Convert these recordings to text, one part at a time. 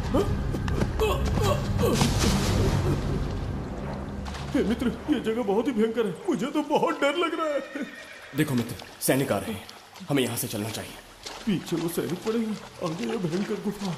हे मित्र, ये जगह बहुत ही भयंकर है, मुझे तो बहुत डर लग रहा है। देखो मित्र, सैनिक आ रहे हैं, हमें यहाँ से चलना चाहिए। पीछे वो सैनिक पड़े हैं, आगे ये भयंकर गुफा।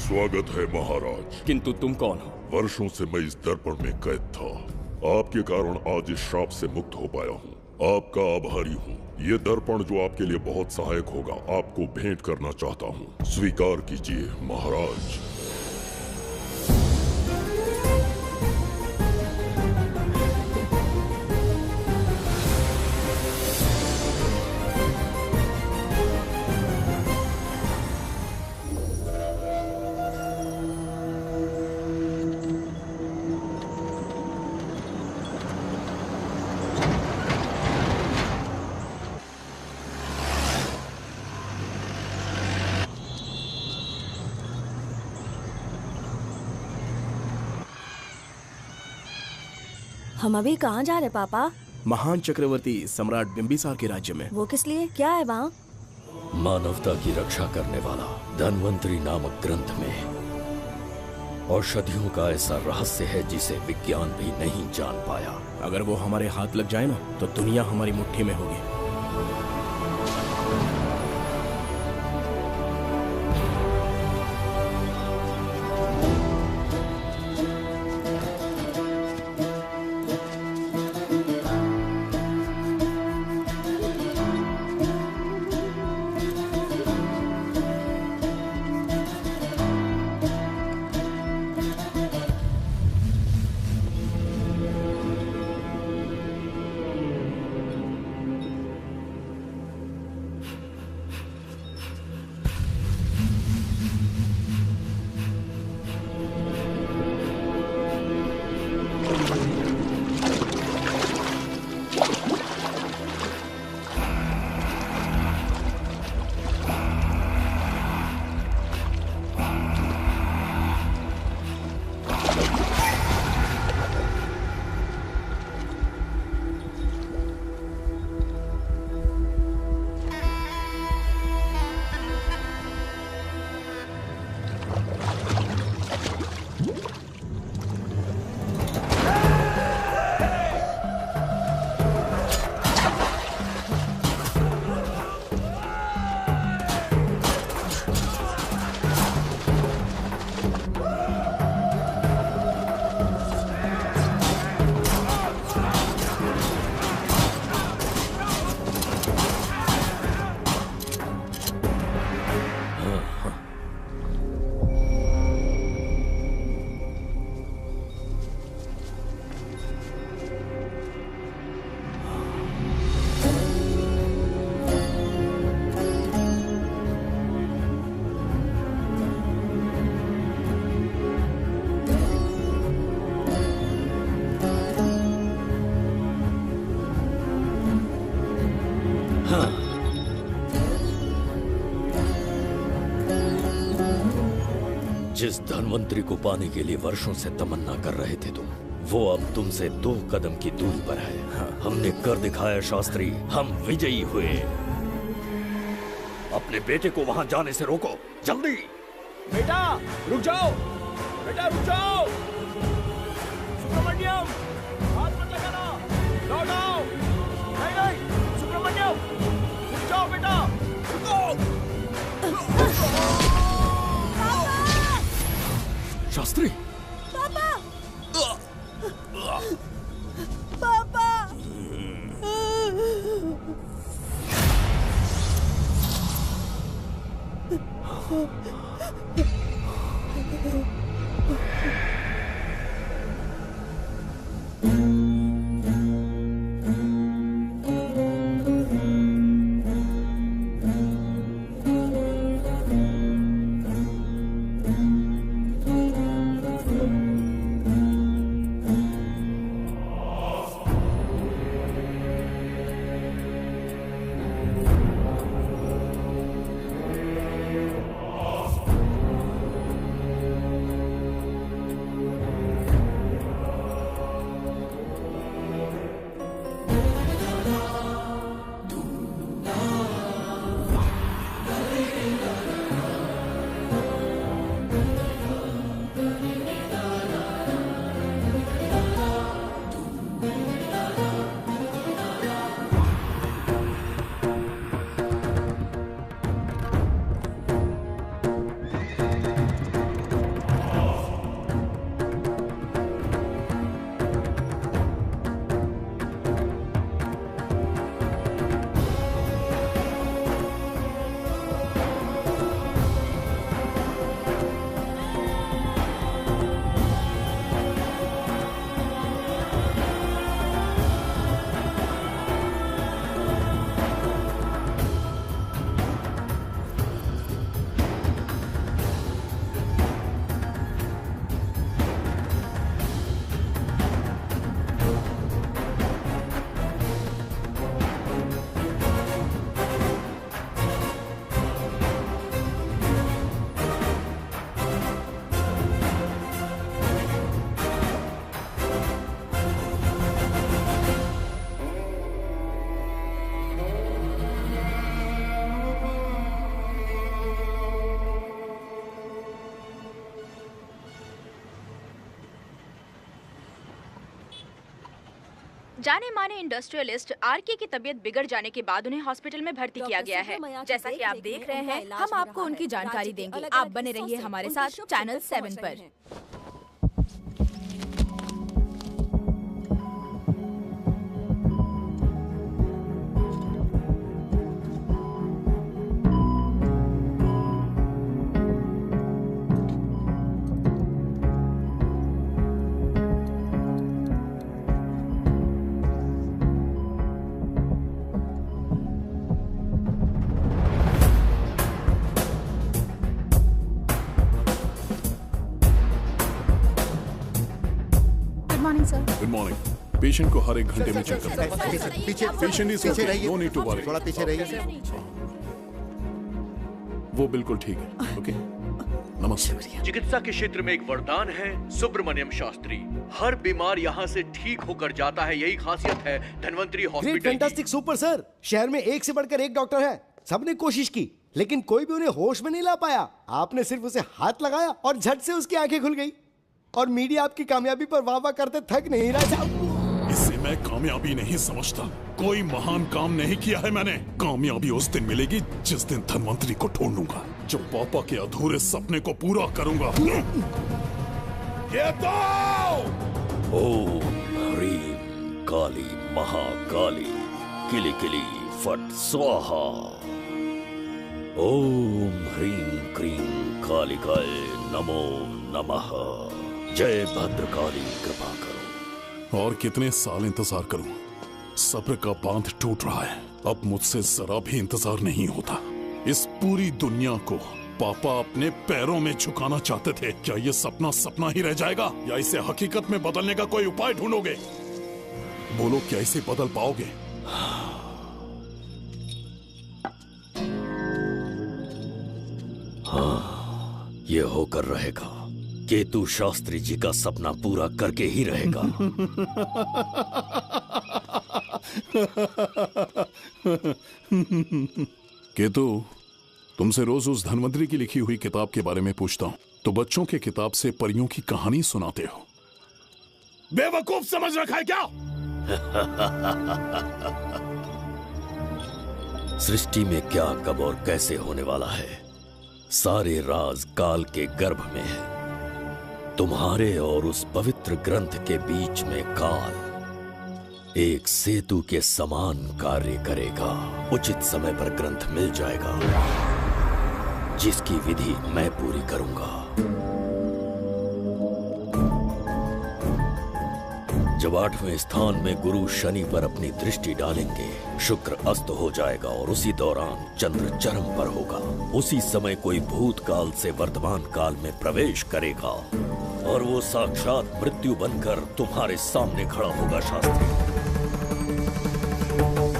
स्वागत है महाराज। किंतु तुम कौन हो? वर्षों से मैं इस दर्पण में कैद था। आपके कारण आज इस श्राप से मुक्त हो पाया हूँ। आपका आभारी हूँ। ये दर्पण जो आपके लिए बहुत सहायक होगा, आपको भेंट करना चाहता हूँ। स्वीकार कीजिए महाराज। हम अभी कहाँ जा रहे पापा? महान चक्रवर्ती सम्राट बिंबिसार के राज्य में। वो किस लिए? क्या है वहाँ? मानवता की रक्षा करने वाला धन्वंतरी नामक ग्रंथ में औषधियों का ऐसा रहस्य है जिसे विज्ञान भी नहीं जान पाया। अगर वो हमारे हाथ लग जाए ना, तो दुनिया हमारी मुट्ठी में होगी। जिस धनवंतरी को पाने के लिए वर्षों से तमन्ना कर रहे थे तुम, वो अब तुमसे 2 कदम की दूरी पर है। हमने कर दिखाया शास्त्री, हम विजयी हुए। अपने बेटे को वहां जाने से रोको, जल्दी। बेटा रुक जाओ, बेटा रुक जाओ। सुब्रमण्यम, हाथ मत लगाना, लौट आओ। नहीं नहीं सुब्रमण्यम, रुक जाओ बेटा, रुको। शास्त्री, पापा पापा जाने माने इंडस्ट्रियलिस्ट आरके की तबीयत बिगड़ जाने के बाद उन्हें हॉस्पिटल में भर्ती किया गया है। जैसा कि आप देख रहे हैं, हम आपको उनकी जानकारी देंगे। आप बने रहिए हमारे साथ चैनल 7 पर। Good morning. पेशेंट को हर 1 घंटे में चेक करना है। Patient is okay, no need to worry. थोड़ा पीछे रहिए। वो बिल्कुल ठीक है। ओके, नमस्ते। चिकित्सा के क्षेत्र में एक वरदान है सुब्रमण्यम शास्त्री। हर बीमार यहाँ से ठीक होकर जाता है, यही खासियत है धनवंतरी हॉस्पिटल की। Fantastic, super sir. शहर में एक से बढ़कर एक डॉक्टर है। सबने कोशिश की लेकिन कोई भी उन्हें होश में नहीं ला पाया। आपने सिर्फ उसे हाथ लगाया और झट से उसकी आंखें खुल गई। और मीडिया आपकी कामयाबी पर वाह वाह करते थक नहीं रहा। इसे मैं कामयाबी नहीं समझता। कोई महान काम नहीं किया है मैंने। कामयाबी उस दिन मिलेगी जिस दिन धनवंतरी को ढूंढूंगा, जो पापा के अधूरे सपने को पूरा करूंगा। ये तो ओम ह्रीं काली महाकाली किली किली फट स्वाहा। ओम ह्रीं क्रीं कालिकाय नमो नमः। जय भद्रकाली, कृपा करो। और कितने साल इंतजार करूं? सब्र का बांध टूट रहा है। अब मुझसे जरा भी इंतजार नहीं होता। इस पूरी दुनिया को पापा अपने पैरों में झुकाना चाहते थे। क्या ये सपना सपना ही रह जाएगा या इसे हकीकत में बदलने का कोई उपाय ढूंढोगे? बोलो, क्या इसे बदल पाओगे? ये होकर रहेगा। केतु शास्त्री जी का सपना पूरा करके ही रहेगा। केतु, तुमसे रोज उस धनवंतरी की लिखी हुई किताब के बारे में पूछता हूं, तो बच्चों के किताब से परियों की कहानी सुनाते हो। बेवकूफ समझ रखा है क्या? सृष्टि में क्या, कब और कैसे होने वाला है, सारे राज काल के गर्भ में है। तुम्हारे और उस पवित्र ग्रंथ के बीच में काल एक सेतु के समान कार्य करेगा। उचित समय पर ग्रंथ मिल जाएगा, जिसकी विधि मैं पूरी करूंगा। जब 8वें स्थान में गुरु शनि पर अपनी दृष्टि डालेंगे, शुक्र अस्त हो जाएगा और उसी दौरान चंद्र चरम पर होगा। उसी समय कोई भूतकाल से वर्तमान काल में प्रवेश करेगा और वो साक्षात मृत्यु बनकर तुम्हारे सामने खड़ा होगा। शास्त्री,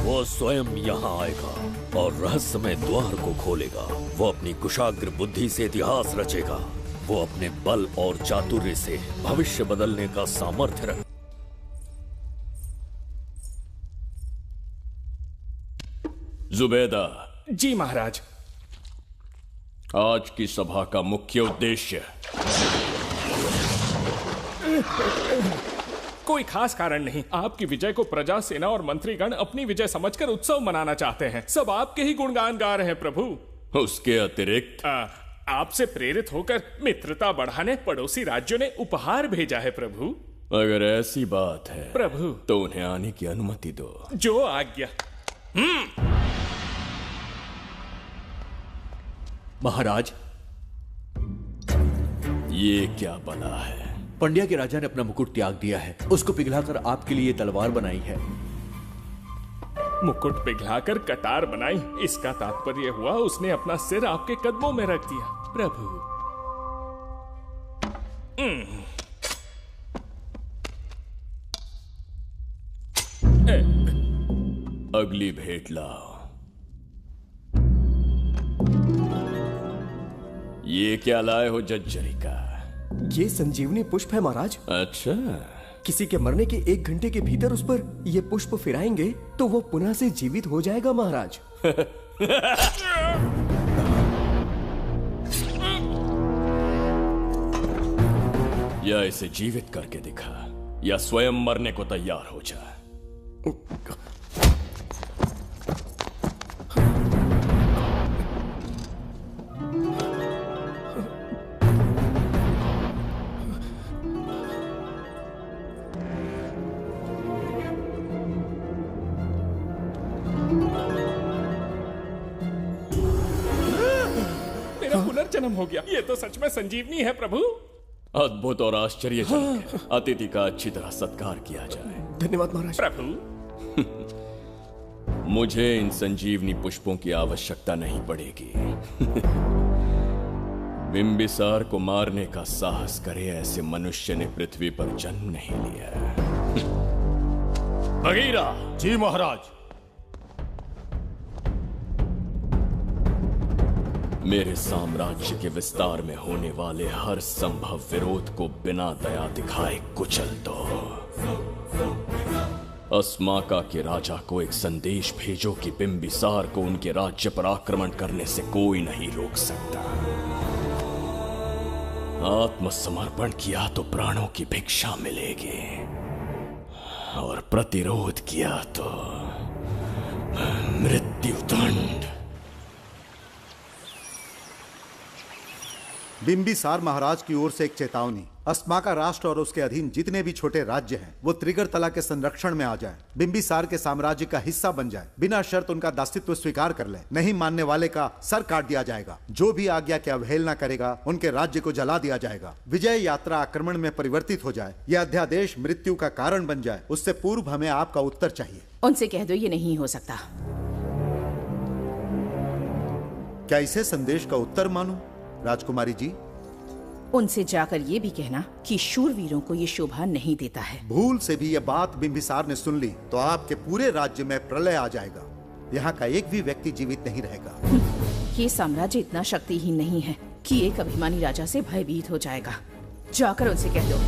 वो स्वयं यहाँ आएगा और रहस्यमय द्वार को खोलेगा। वो अपनी कुशाग्र बुद्धि से इतिहास रचेगा। वो अपने बल और चातुर्य से भविष्य बदलने का सामर्थ्य रख। जुबेदा। जी महाराज। आज की सभा का मुख्य उद्देश्य कोई खास कारण नहीं। आपकी विजय को प्रजा, सेना और मंत्रीगण अपनी विजय समझकर उत्सव मनाना चाहते हैं। सब आपके ही गुणगान गा रहे हैं प्रभु। उसके अतिरिक्त आपसे प्रेरित होकर मित्रता बढ़ाने पड़ोसी राज्यों ने उपहार भेजा है प्रभु। अगर ऐसी बात है प्रभु, तो उन्हें आने की अनुमति दो। जो आज्ञा। महाराज, ये क्या बला है? पंड्या के राजा ने अपना मुकुट त्याग दिया है। उसको पिघलाकर आपके लिए तलवार बनाई है। मुकुट पिघलाकर कटार बनाई, इसका तात्पर्य हुआ उसने अपना सिर आपके कदमों में रख दिया प्रभु। अगली भेंट लाओ। ये क्या लाए हो जज्जरी का? ये संजीवनी पुष्प है महाराज। अच्छा, किसी के मरने के 1 घंटे के भीतर उस पर ये पुष्प फिराएंगे तो वो पुनः से जीवित हो जाएगा महाराज। या इसे जीवित करके दिखा, या स्वयं मरने को तैयार हो जा। पुनर्जन्म हो गया। ये तो सच में संजीवनी है प्रभु। अद्भुत और आश्चर्यजनक है। अतिथि का अच्छी तरह सत्कार किया जाए। धन्यवाद महाराज। प्रभु, मुझे इन संजीवनी पुष्पों की आवश्यकता नहीं पड़ेगी। बिंबिसार को मारने का साहस करे ऐसे मनुष्य ने पृथ्वी पर जन्म नहीं लिया। बगीरा। जी महाराज। मेरे साम्राज्य के विस्तार में होने वाले हर संभव विरोध को बिना दया दिखाए कुचल दो। अस्माका के राजा को एक संदेश भेजो कि बिंबिसार को उनके राज्य पर आक्रमण करने से कोई नहीं रोक सकता। आत्मसमर्पण किया तो प्राणों की भिक्षा मिलेगी, और प्रतिरोध किया तो मृत्युदंड। बिंबिसार महाराज की ओर से एक चेतावनी। अस्माका राष्ट्र और उसके अधीन जितने भी छोटे राज्य हैं, वो त्रिगर्तला के संरक्षण में आ जाएं, बिंबिसार के साम्राज्य का हिस्सा बन जाए, बिना शर्त उनका दासित्व स्वीकार कर ले। नहीं मानने वाले का सर काट दिया जाएगा। जो भी आज्ञा की अवहेलना करेगा, उनके राज्य को जला दिया जाएगा। विजय यात्रा आक्रमण में परिवर्तित हो जाए, यह अध्यादेश मृत्यु का कारण बन जाए, उससे पूर्व हमें आपका उत्तर चाहिए। उनसे कह दो ये नहीं हो सकता। क्या इसे संदेश का उत्तर मानूं? राजकुमारी जी, उनसे जाकर ये भी कहना कि शूरवीरों को ये शोभा नहीं देता है। भूल से भी ये बात बिंबिसार ने सुन ली तो आपके पूरे राज्य में प्रलय आ जाएगा। यहाँ का एक भी व्यक्ति जीवित नहीं रहेगा। ये साम्राज्य इतना शक्तिहीन नहीं है कि एक अभिमानी राजा से भयभीत हो जाएगा। जाकर उनसे कह दो।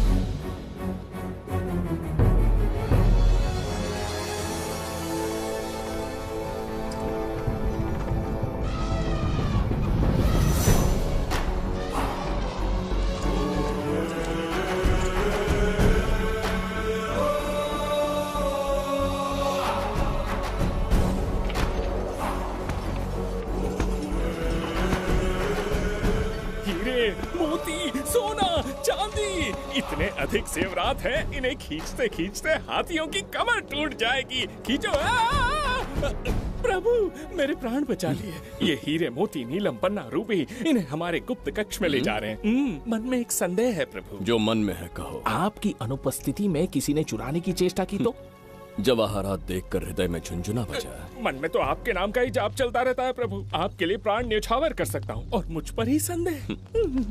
इतने अधिक जेवरात हैं, इन्हें खींचते खींचते हाथियों की कमर टूट जाएगी। खींचो। प्रभु, मेरे प्राण बचा लिए। ये हीरे, मोती, नीलम, पन्ना, रूबी, इन्हें हमारे गुप्त कक्ष में ले जा रहे हैं। मन में एक संदेह है प्रभु। जो मन में है कहो। आपकी अनुपस्थिति में किसी ने चुराने की चेष्टा की तो? जवाहरात देखकर हृदय में झुंझुना बजा। मन में तो आपके नाम का ही जाप चलता रहता है प्रभु। आपके लिए प्राण न्यौछावर कर सकता हूँ और मुझ पर ही संदेह।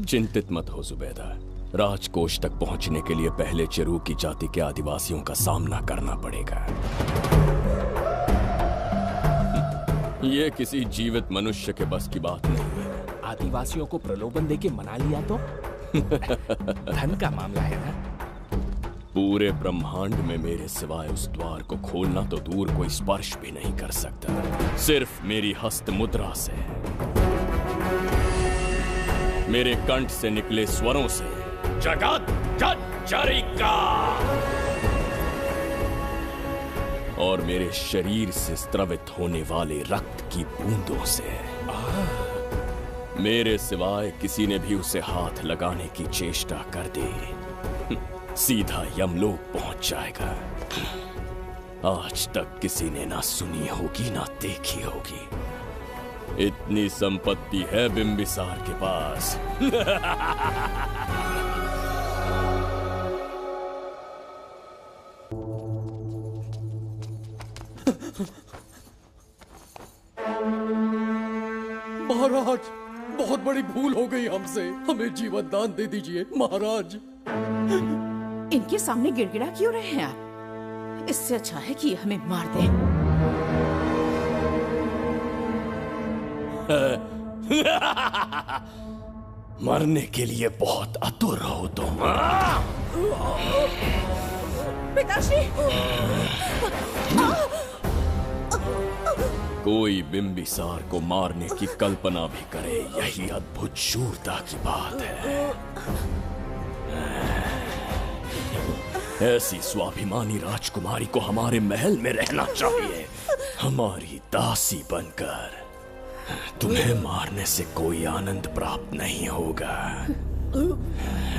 चिंतित मत हो जुबैदा। राजकोष तक पहुंचने के लिए पहले चिरूकी जाति के आदिवासियों का सामना करना पड़ेगा। ये किसी जीवित मनुष्य के बस की बात नहीं है। आदिवासियों को प्रलोभन देके मना लिया तो? धन का मामला है ना? पूरे ब्रह्मांड में मेरे सिवाय उस द्वार को खोलना तो दूर कोई स्पर्श भी नहीं कर सकता। सिर्फ मेरी हस्त मुद्रा से, मेरे कंठ से निकले स्वरों से जगत जर्जरिका और मेरे शरीर से स्त्रवित होने वाले रक्त की बूंदों से। मेरे सिवाय किसी ने भी उसे हाथ लगाने की चेष्टा कर दी, सीधा यमलोक पहुंच जाएगा। आज तक किसी ने ना सुनी होगी ना देखी होगी। इतनी संपत्ति है बिंबिसार के पास। महाराज, बहुत बड़ी भूल हो गई हमसे। हमें जीवन दान दे दीजिए महाराज। इनके सामने गिड़गिड़ा क्यों रहे हैं आप? इससे अच्छा है कि हमें मार दें। मरने के लिए बहुत आतुर हो तुम। पिताश्री! कोई बिंबिसार को मारने की कल्पना भी करे, यही अद्भुत शूरता की बात है। ऐसी स्वाभिमानी राजकुमारी को हमारे महल में रहना चाहिए, हमारी दासी बनकर। तुम्हें मारने से कोई आनंद प्राप्त नहीं होगा।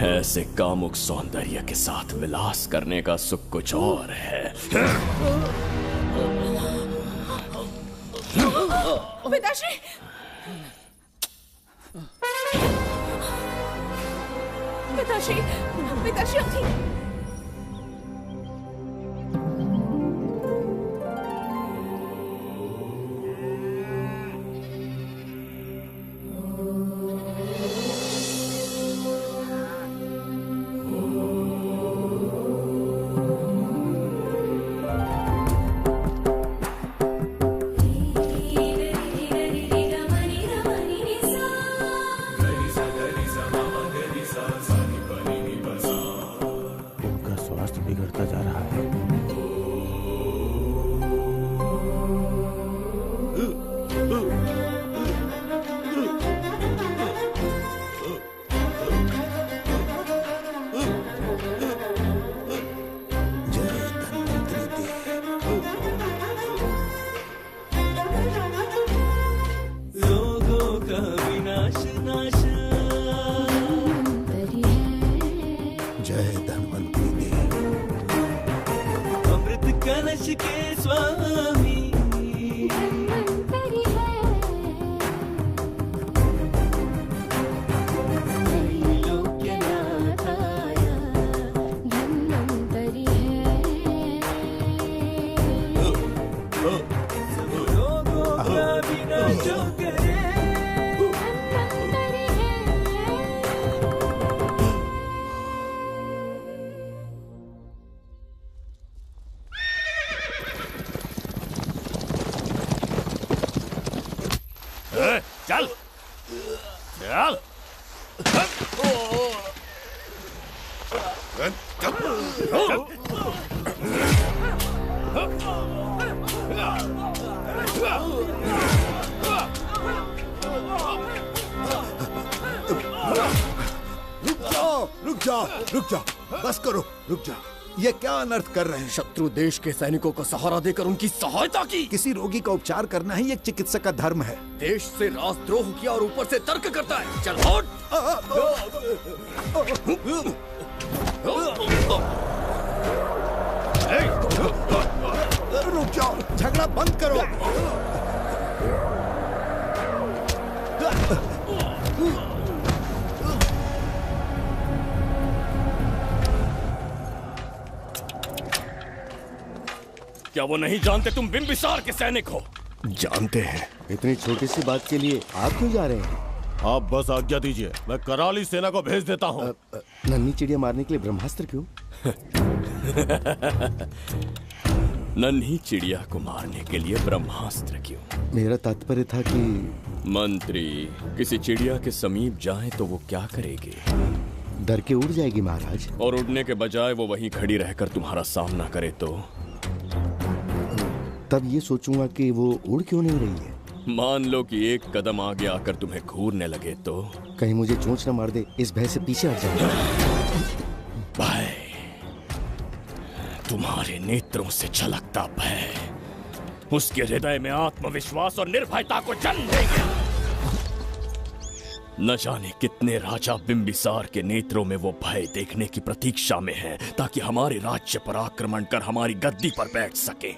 ऐसे कामुक सौंदर्य के साथ विलास करने का सुख कुछ और है। पिताश्री! पिताश्री! पिताश्री उठिए! चल चल रुक जाओ, बस करो, रुक जाओ। ये क्या अनर्थ कर रहे हैं? शत्रु देश के सैनिकों को सहारा देकर उनकी सहायता की। किसी रोगी का उपचार करना ही एक चिकित्सक का धर्म है। देश से राजद्रोह किया और ऊपर से तर्क करता है। चल हट। रुक जाओ, झगड़ा बंद करो। क्या वो नहीं जानते तुम बिंबिसार के सैनिक हो? जानते हैं। इतनी छोटी सी बात के लिए आप क्यों जा रहे हैं? आप बस आज्ञा दीजिए, मैं कराली सेना को भेज देता हूँ। नन्ही चिड़िया मारने के लिए ब्रह्मास्त्र क्यों? नन्ही चिड़िया को मारने के लिए ब्रह्मास्त्र क्यों? मेरा तात्पर्य था कि मंत्री किसी चिड़िया के समीप जाए तो वो क्या करेगी? डर के उड़ जाएगी महाराज। और उड़ने के बजाय वो वहीं खड़ी रहकर तुम्हारा सामना करे तो? तब ये सोचूंगा कि वो उड़ क्यों नहीं रही है। मान लो कि एक कदम आगे आकर तुम्हें घूरने लगे तो? कहीं मुझे चोंच न मार दे, इस भय से पीछे हट जाऊंगा। भय, तुम्हारे नेत्रों से झलकता भय उसके हृदय में आत्मविश्वास और निर्भयता को जन्म देगा। न जाने कितने राजा बिंबिसार के नेत्रों में वो भय देखने की प्रतीक्षा में हैं, ताकि हमारे राज्य पर आक्रमण कर हमारी गद्दी पर बैठ सके।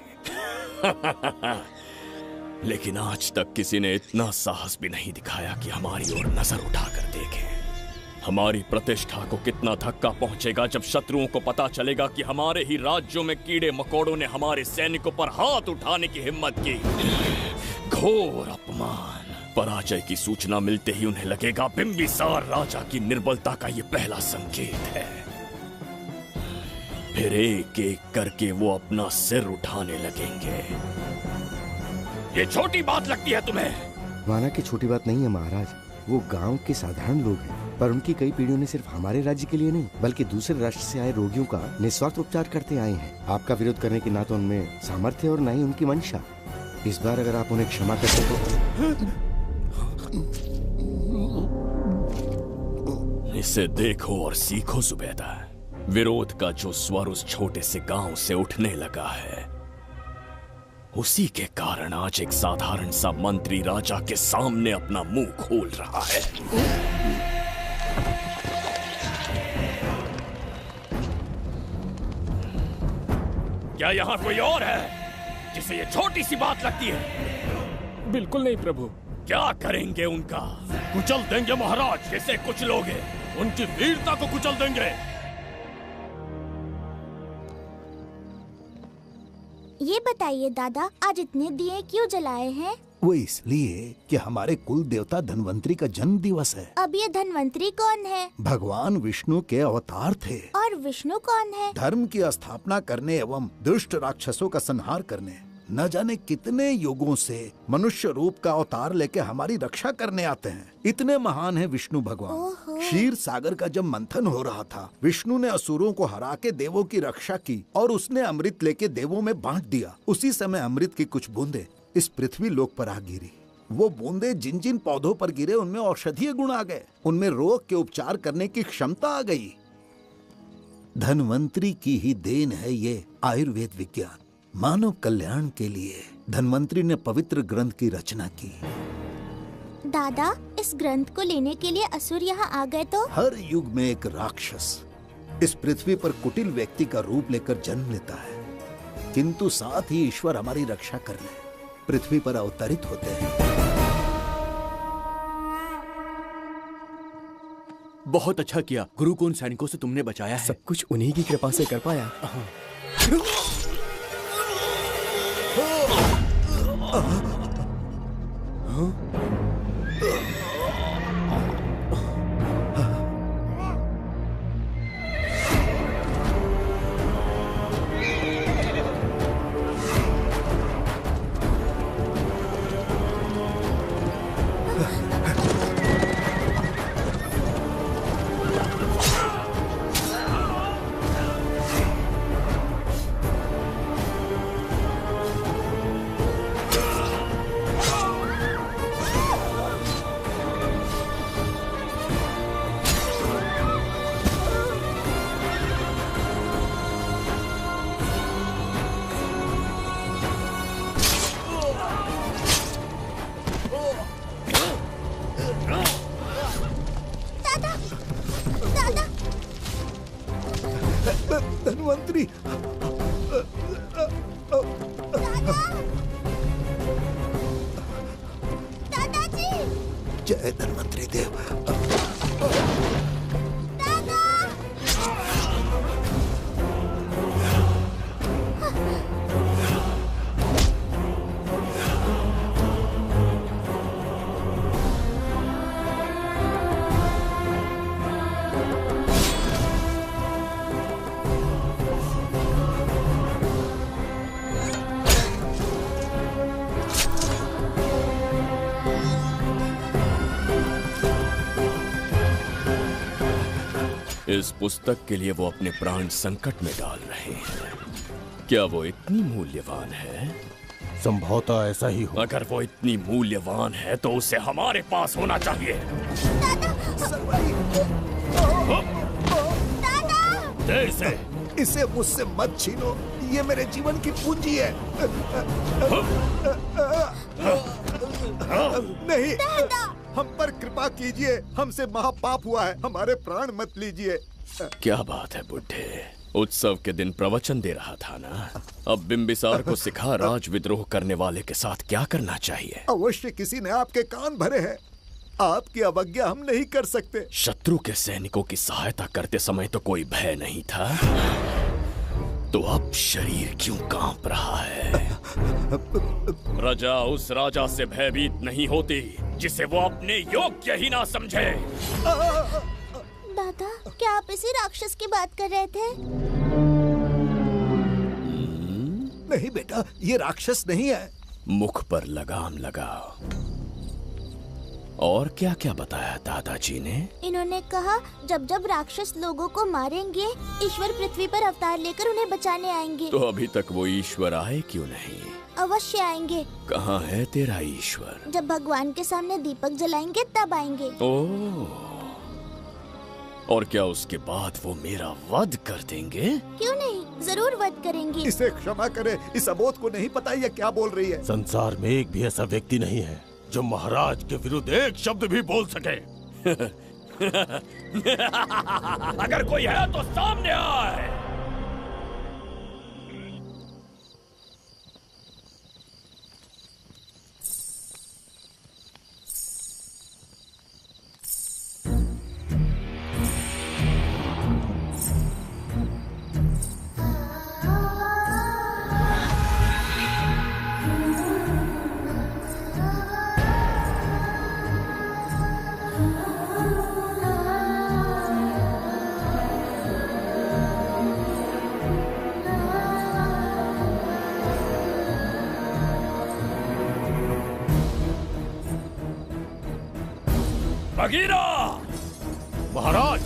लेकिन आज तक किसी ने इतना साहस भी नहीं दिखाया कि हमारी ओर नजर उठाकर देखे। हमारी प्रतिष्ठा को कितना धक्का पहुंचेगा जब शत्रुओं को पता चलेगा कि हमारे ही राज्यों में कीड़े मकोड़ों ने हमारे सैनिकों पर हाथ उठाने की हिम्मत की। घोर अपमान। पराजय की सूचना मिलते ही उन्हें लगेगा बिंबिसार राजा की निर्बलता का ये पहला संकेत है। फिर एक एक करके वो अपना सिर उठाने लगेंगे। ये छोटी बात लगती है तुम्हें? माना कि छोटी बात नहीं है महाराज। वो गांव के साधारण लोग हैं, पर उनकी कई पीढ़ियों ने सिर्फ हमारे राज्य के लिए नहीं बल्कि दूसरे राष्ट्र से आए रोगियों का निस्वार्थ उपचार करते आए हैं। आपका विरोध करने की ना तो उनमें सामर्थ्य और ना ही उनकी मंशा। इस बार अगर आप उन्हें क्षमा कर सको। इसे देखो और सीखो जुबैदा। विरोध का जो स्वर उस छोटे से गांव से उठने लगा है, उसी के कारण आज एक साधारण सा मंत्री राजा के सामने अपना मुंह खोल रहा है। क्या यहाँ कोई और है जिसे ये छोटी सी बात लगती है? बिल्कुल नहीं प्रभु। क्या करेंगे उनका? कुचल देंगे महाराज। जैसे कुछ लोग उनकी वीरता को कुचल देंगे। ये बताइए दादा, आज इतने दिए क्यों जलाए हैं? वो इसलिए कि हमारे कुल देवता धन्वंतरी का जन्म दिवस है। अब ये धन्वंतरी कौन है? भगवान विष्णु के अवतार थे। और विष्णु कौन है? धर्म की स्थापना करने एवं दुष्ट राक्षसों का संहार करने। न जाने कितने युगों से मनुष्य रूप का अवतार लेके हमारी रक्षा करने आते हैं। इतने महान है विष्णु भगवान। क्षीर सागर का जब मंथन हो रहा था, विष्णु ने असुरों को हरा के देवों की रक्षा की और उसने अमृत लेके देवों में बांट दिया। उसी समय अमृत की कुछ बूंदे इस पृथ्वी लोक पर आ गिरी। वो बूंदे जिन जिन पौधों पर गिरे उनमें औषधीय गुण आ गए, उनमें रोग के उपचार करने की क्षमता आ गई। धन्वंतरी की ही देन है ये आयुर्वेद विज्ञान। मानव कल्याण के लिए धन्वंतरी ने पवित्र ग्रंथ की रचना की। दादा, इस ग्रंथ को लेने के लिए असुर यहाँ आ गए तो? हर युग में एक राक्षस इस पृथ्वी पर कुटिल व्यक्ति का रूप लेकर जन्म लेता है, किंतु साथ ही ईश्वर हमारी रक्षा करने पृथ्वी पर अवतरित होते हैं। बहुत अच्छा किया गुरु को उन सैनिकों से तुमने बचाया है। सब कुछ उन्हीं की कृपा से कर पाया। जय धन्वंतरी देव। इस पुस्तक के लिए वो अपने प्राण संकट में डाल रहे हैं। क्या वो इतनी मूल्यवान है? संभवतः ऐसा ही हो। अगर वो इतनी मूल्यवान है तो उसे हमारे पास होना चाहिए। दे इसे मुझसे मत छीनो, ये मेरे जीवन की पूंजी है। नहीं, हम पर कृपा कीजिए, हमसे महापाप हुआ है, हमारे प्राण मत लीजिए। क्या बात है बुड्ढे, उत्सव के दिन प्रवचन दे रहा था ना। अब बिंबिसार को सिखा राज विद्रोह करने वाले के साथ क्या करना चाहिए। अवश्य किसी ने आपके कान भरे हैं, आपकी अवज्ञा हम नहीं कर सकते। शत्रु के सैनिकों की सहायता करते समय तो कोई भय नहीं था, तो अब शरीर क्यों कांप रहा है? प्रजा उस राजा से भयभीत नहीं होती जिसे वो अपने योग्य ही ना समझे। दादा, क्या आप इसी राक्षस की बात कर रहे थे? नहीं बेटा, ये राक्षस नहीं है। मुख पर लगाम लगाओ। और क्या क्या बताया दादाजी ने? इन्होंने कहा जब जब राक्षस लोगों को मारेंगे, ईश्वर पृथ्वी पर अवतार लेकर उन्हें बचाने आएंगे। तो अभी तक वो ईश्वर आए क्यों नहीं? अवश्य आएंगे। कहाँ है तेरा ईश्वर? जब भगवान के सामने दीपक जलाएंगे तब आएंगे। ओह, और क्या उसके बाद वो मेरा वध कर देंगे? क्यों नहीं, जरूर वध करेंगे। इसे क्षमा करे, इस अबोध को नहीं पता ये क्या बोल रही है। संसार में एक भी ऐसा व्यक्ति नहीं है जो महाराज के विरुद्ध एक शब्द भी बोल सके। अगर कोई है तो सामने आए। बगीरा! महाराज!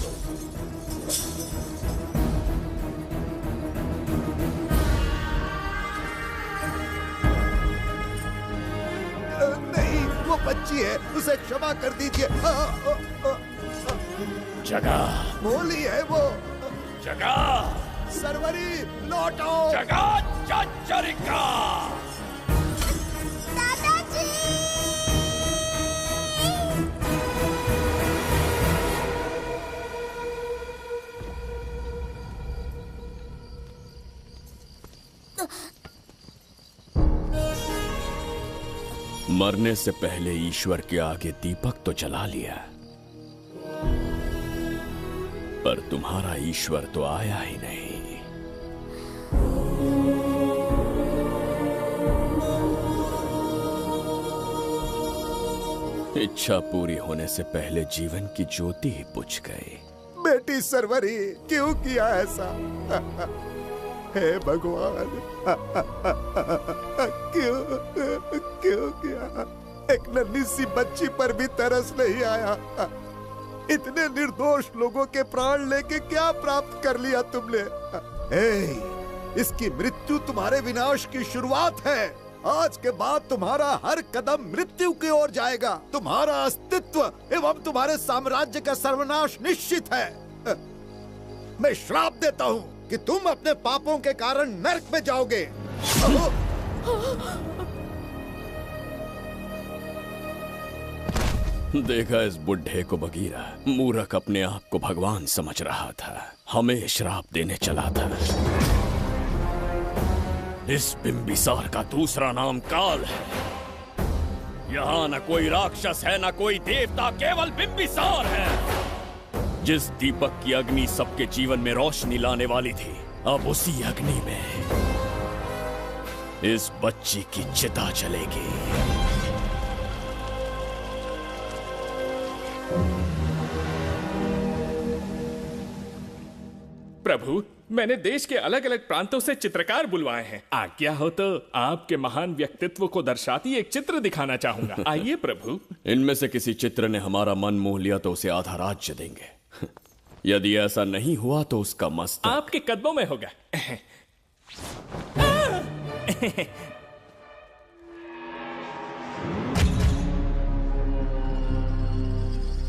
नहीं, वो बच्ची है, उसे क्षमा कर दीजिए। जगह बोली है वो। जगह सरवरी लौटो। जगह चरिका। मरने से पहले ईश्वर के आगे दीपक तो जला लिया, पर तुम्हारा ईश्वर तो आया ही नहीं। इच्छा पूरी होने से पहले जीवन की ज्योति ही बुझ गई। बेटी सरवरी, क्यों किया ऐसा? हे भगवान, क्यों किया? एक नन्ही सी बच्ची पर भी तरस नहीं आया। इतने निर्दोष लोगों के प्राण लेके क्या प्राप्त कर लिया तुमने? इसकी मृत्यु तुम्हारे विनाश की शुरुआत है। आज के बाद तुम्हारा हर कदम मृत्यु की ओर जाएगा। तुम्हारा अस्तित्व एवं तुम्हारे साम्राज्य का सर्वनाश निश्चित है। मैं श्राप देता हूँ कि तुम अपने पापों के कारण नरक में जाओगे। देखा इस बुढ़े को बगीरा, मूर्ख अपने आप को भगवान समझ रहा था, हमें श्राप देने चला था। इस बिंबिसार का दूसरा नाम काल है, यहाँ न कोई राक्षस है, न कोई देवता, केवल बिंबिसार है। जिस दीपक की अग्नि सबके जीवन में रोशनी लाने वाली थी, अब उसी अग्नि में इस बच्ची की चिता जलेगी। प्रभु, मैंने देश के अलग अलग प्रांतों से चित्रकार बुलवाए हैं। आज्ञा हो तो आपके महान व्यक्तित्व को दर्शाती एक चित्र दिखाना चाहूंगा। आइए प्रभु। इनमें से किसी चित्र ने हमारा मन मोह लिया तो उसे आधा राज्य देंगे। यदि ऐसा नहीं हुआ तो उसका मस्तक आपके कदमों में होगा।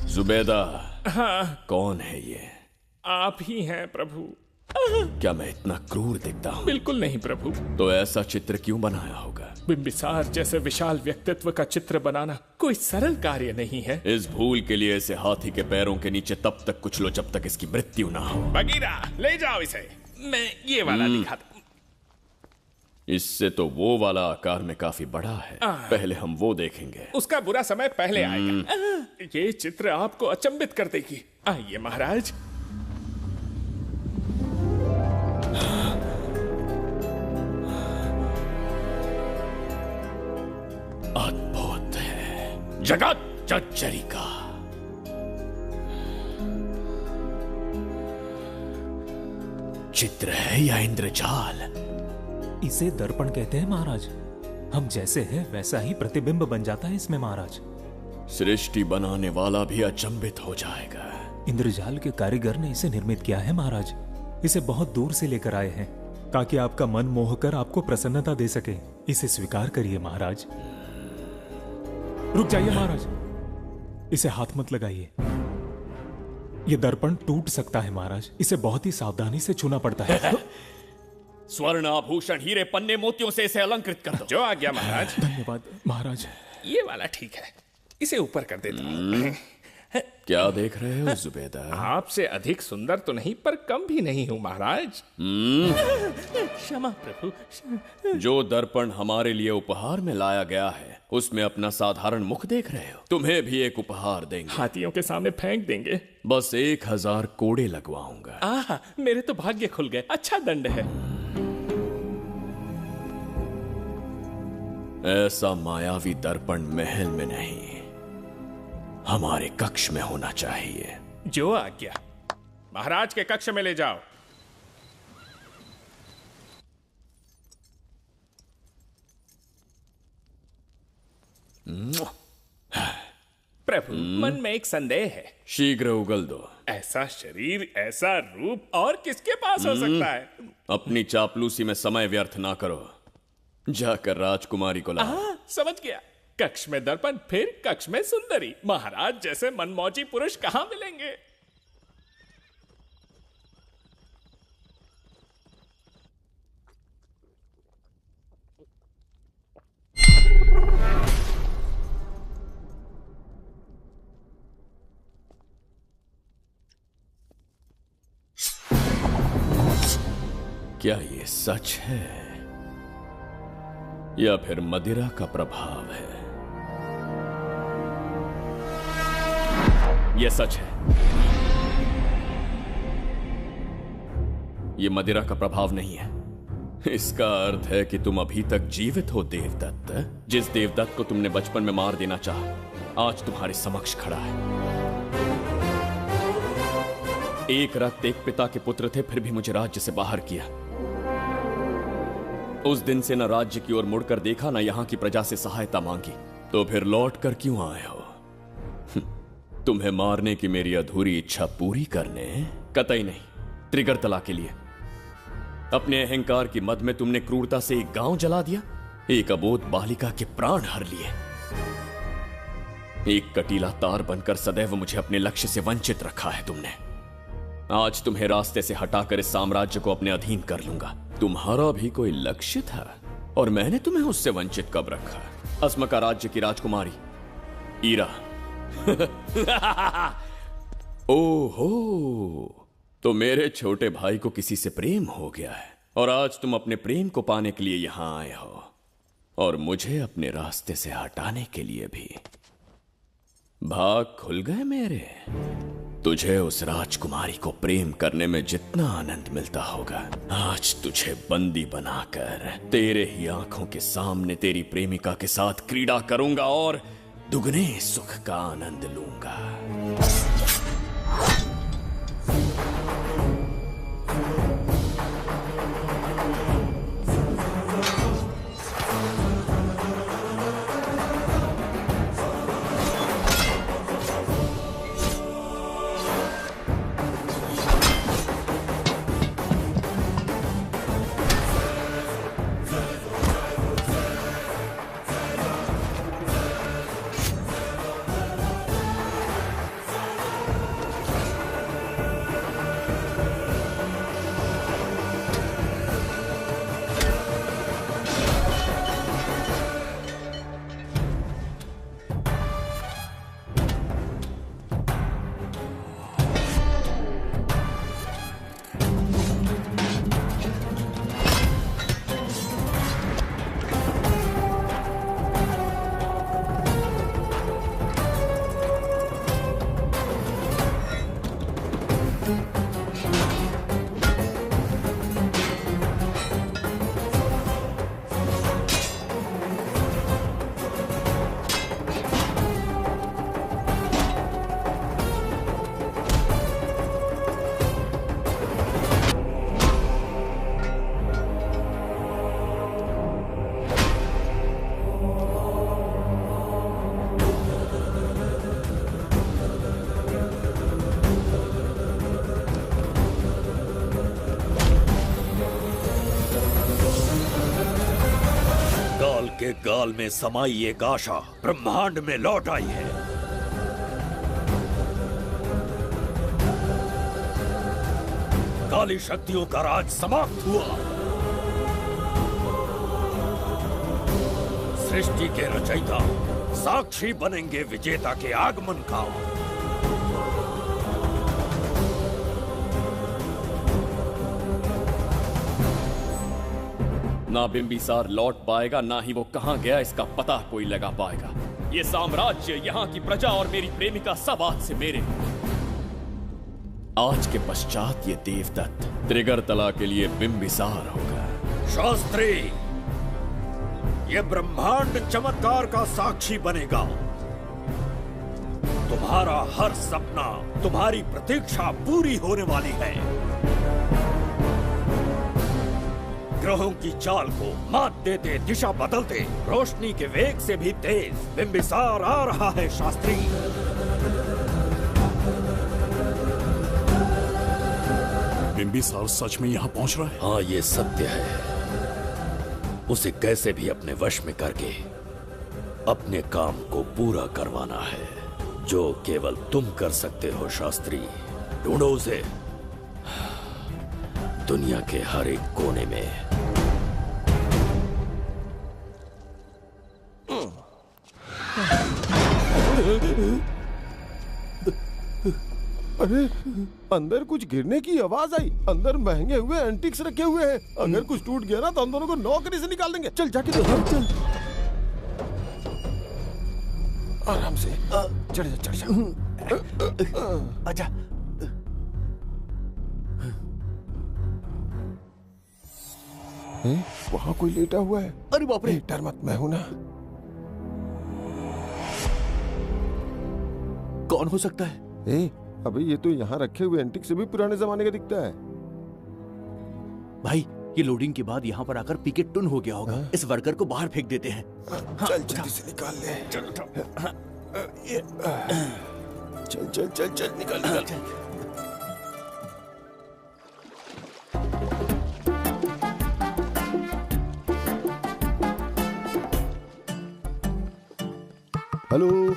जुबेदा। हाँ। कौन है ये? आप ही हैं प्रभु। क्या मैं इतना क्रूर दिखता हूँ? बिल्कुल नहीं प्रभु। तो ऐसा चित्र क्यों बनाया होगा? बिंबिसार जैसे विशाल व्यक्तित्व का चित्र बनाना कोई सरल कार्य नहीं है। इस भूल के लिए इसे हाथी के पैरों के नीचे तब तक कुचलो जब तक इसकी मृत्यु ना हो। बगीरा, ले जाओ इसे। मैं ये वाला दिखाता। इससे तो वो वाला आकार में काफी बड़ा है। पहले हम वो देखेंगे। उसका बुरा समय पहले आएगा। ये चित्र आपको अचंभित कर देगी। आइए महाराज। अद्भुत है। जगत जज्जरी का चित्र है या इंद्रजाल? इसे दर्पण कहते हैं महाराज। हम जैसे हैं वैसा ही प्रतिबिंब बन जाता है इसमें महाराज। सृष्टि बनाने वाला भी अचंभित हो जाएगा। इंद्रजाल के कारीगर ने इसे निर्मित किया है महाराज। इसे बहुत दूर से लेकर आए हैं ताकि आपका मन मोह कर आपको प्रसन्नता दे सके। इसे स्वीकार करिए महाराज। रुक जाइए महाराज, इसे हाथ मत लगाइए। यह दर्पण टूट सकता है महाराज। इसे बहुत ही सावधानी से छूना पड़ता है। स्वर्ण आभूषण हीरे पन्ने मोतियों से इसे अलंकृत कर दो। जो आ गया महाराज। धन्यवाद महाराज। ये वाला ठीक है, इसे ऊपर कर देता हूं। क्या देख रहे हो जुबेदा? आपसे अधिक सुंदर तो नहीं पर कम भी नहीं हूं महाराज। क्षमा प्रभु। जो दर्पण हमारे लिए उपहार में लाया गया है उसमें अपना साधारण मुख देख रहे हो। तुम्हें भी एक उपहार देंगे। हाथियों के सामने फेंक देंगे। बस 1000 कोड़े लगवाऊंगा। आहा, मेरे तो भाग्य खुल गए। अच्छा दंड है। ऐसा मायावी दर्पण महल में नहीं, हमारे कक्ष में होना चाहिए। जो आज्ञा। महाराज के कक्ष में ले जाओ। प्रभु, मन में एक संदेह है। शीघ्र उगल दो। ऐसा शरीर, ऐसा रूप और किसके पास हो सकता है? अपनी चापलूसी में समय व्यर्थ ना करो। जाकर राजकुमारी को लाओ। समझ गया। कक्ष में दर्पण, फिर कक्ष में सुंदरी। महाराज जैसे मनमौजी पुरुष कहां मिलेंगे? क्या ये सच है या फिर मदिरा का प्रभाव है? यह सच है। यह मदिरा का प्रभाव नहीं है। इसका अर्थ है कि तुम अभी तक जीवित हो देवदत्त। जिस देवदत्त को तुमने बचपन में मार देना चाहा, आज तुम्हारे समक्ष खड़ा है। एक रक्त एक पिता के पुत्र थे, फिर भी मुझे राज्य से बाहर किया। उस दिन से न राज्य की ओर मुड़कर देखा, न यहां की प्रजा से सहायता मांगी। तो फिर लौट कर क्यों आए हो? तुम्हें मारने की मेरी अधूरी इच्छा पूरी करने? कतई नहीं, त्रिगर्तला के लिए। अपने अहंकार की मद में तुमने क्रूरता से एक गांव जला दिया, एक अबोध बालिका के प्राण हर लिए। एक कटीला तार बनकर सदैव मुझे अपने लक्ष्य से वंचित रखा है तुमने। आज तुम्हें रास्ते से हटाकर इस साम्राज्य को अपने अधीन कर लूंगा। तुम्हारा भी कोई लक्ष्य था और मैंने तुम्हें उससे वंचित कब रखा? अस्मका राज्य की राजकुमारी ईरा। ओहो, तो मेरे छोटे भाई को किसी से प्रेम हो गया है और आज तुम अपने प्रेम को पाने के लिए यहां आए हो। और मुझे अपने रास्ते से हटाने के लिए भी। भाग खुल गए मेरे। तुझे उस राजकुमारी को प्रेम करने में जितना आनंद मिलता होगा, आज तुझे बंदी बनाकर तेरे ही आंखों के सामने तेरी प्रेमिका के साथ क्रीड़ा करूंगा और दुगने सुख का आनंद लूंगा। के गाल में समाई एक आशा ब्रह्मांड में लौट आई है। काली शक्तियों का राज समाप्त हुआ। सृष्टि के रचयिता साक्षी बनेंगे विजेता के आगमन का। ना बिंबिसार लौट पाएगा, ना ही वो कहां गया इसका पता कोई लगा पाएगा। ये साम्राज्य, यहाँ की प्रजा और मेरी प्रेमिका सब आज से मेरे। आज के पश्चात ये देवदत्त त्रिगर्तला के लिए बिंबिसार होगा। शास्त्री, ये ब्रह्मांड चमत्कार का साक्षी बनेगा। तुम्हारा हर सपना, तुम्हारी प्रतीक्षा पूरी होने वाली है। ग्रहों की चाल को मात देते, दिशा बदलते, रोशनी के वेग से भी तेज बिंबिसार आ रहा है। शास्त्री, बिंबिसार सच में यहाँ पहुँच रहा है? हाँ, ये सत्य है। उसे कैसे भी अपने वश में करके अपने काम को पूरा करवाना है, जो केवल तुम कर सकते हो। शास्त्री, ढूंढो उसे दुनिया के हर एक कोने में। अरे, अंदर कुछ गिरने की आवाज आई। अंदर महंगे हुए एंटिक्स रखे हुए हैं। अगर कुछ टूट गया ना तो हम दोनों को नौकरी से निकाल देंगे। चल जाके देख। चल आराम से चढ़ जा, चढ़ जा। आजा। वहाँ कोई लेटा हुआ है। अरे बाप रे, डर मत, मैं हूं ना। कौन हो सकता है? अबे ये तो यहाँ रखे हुए एंटिक से भी पुराने जमाने का दिखता है। भाई, ये लोडिंग के बाद यहाँ पर आकर पिकेट टुन हो गया होगा। इस वर्कर को बाहर फेंक देते हैं। चल जल्दी से निकाल ले। चल चल चल चल निकाल निकाल। हेलो,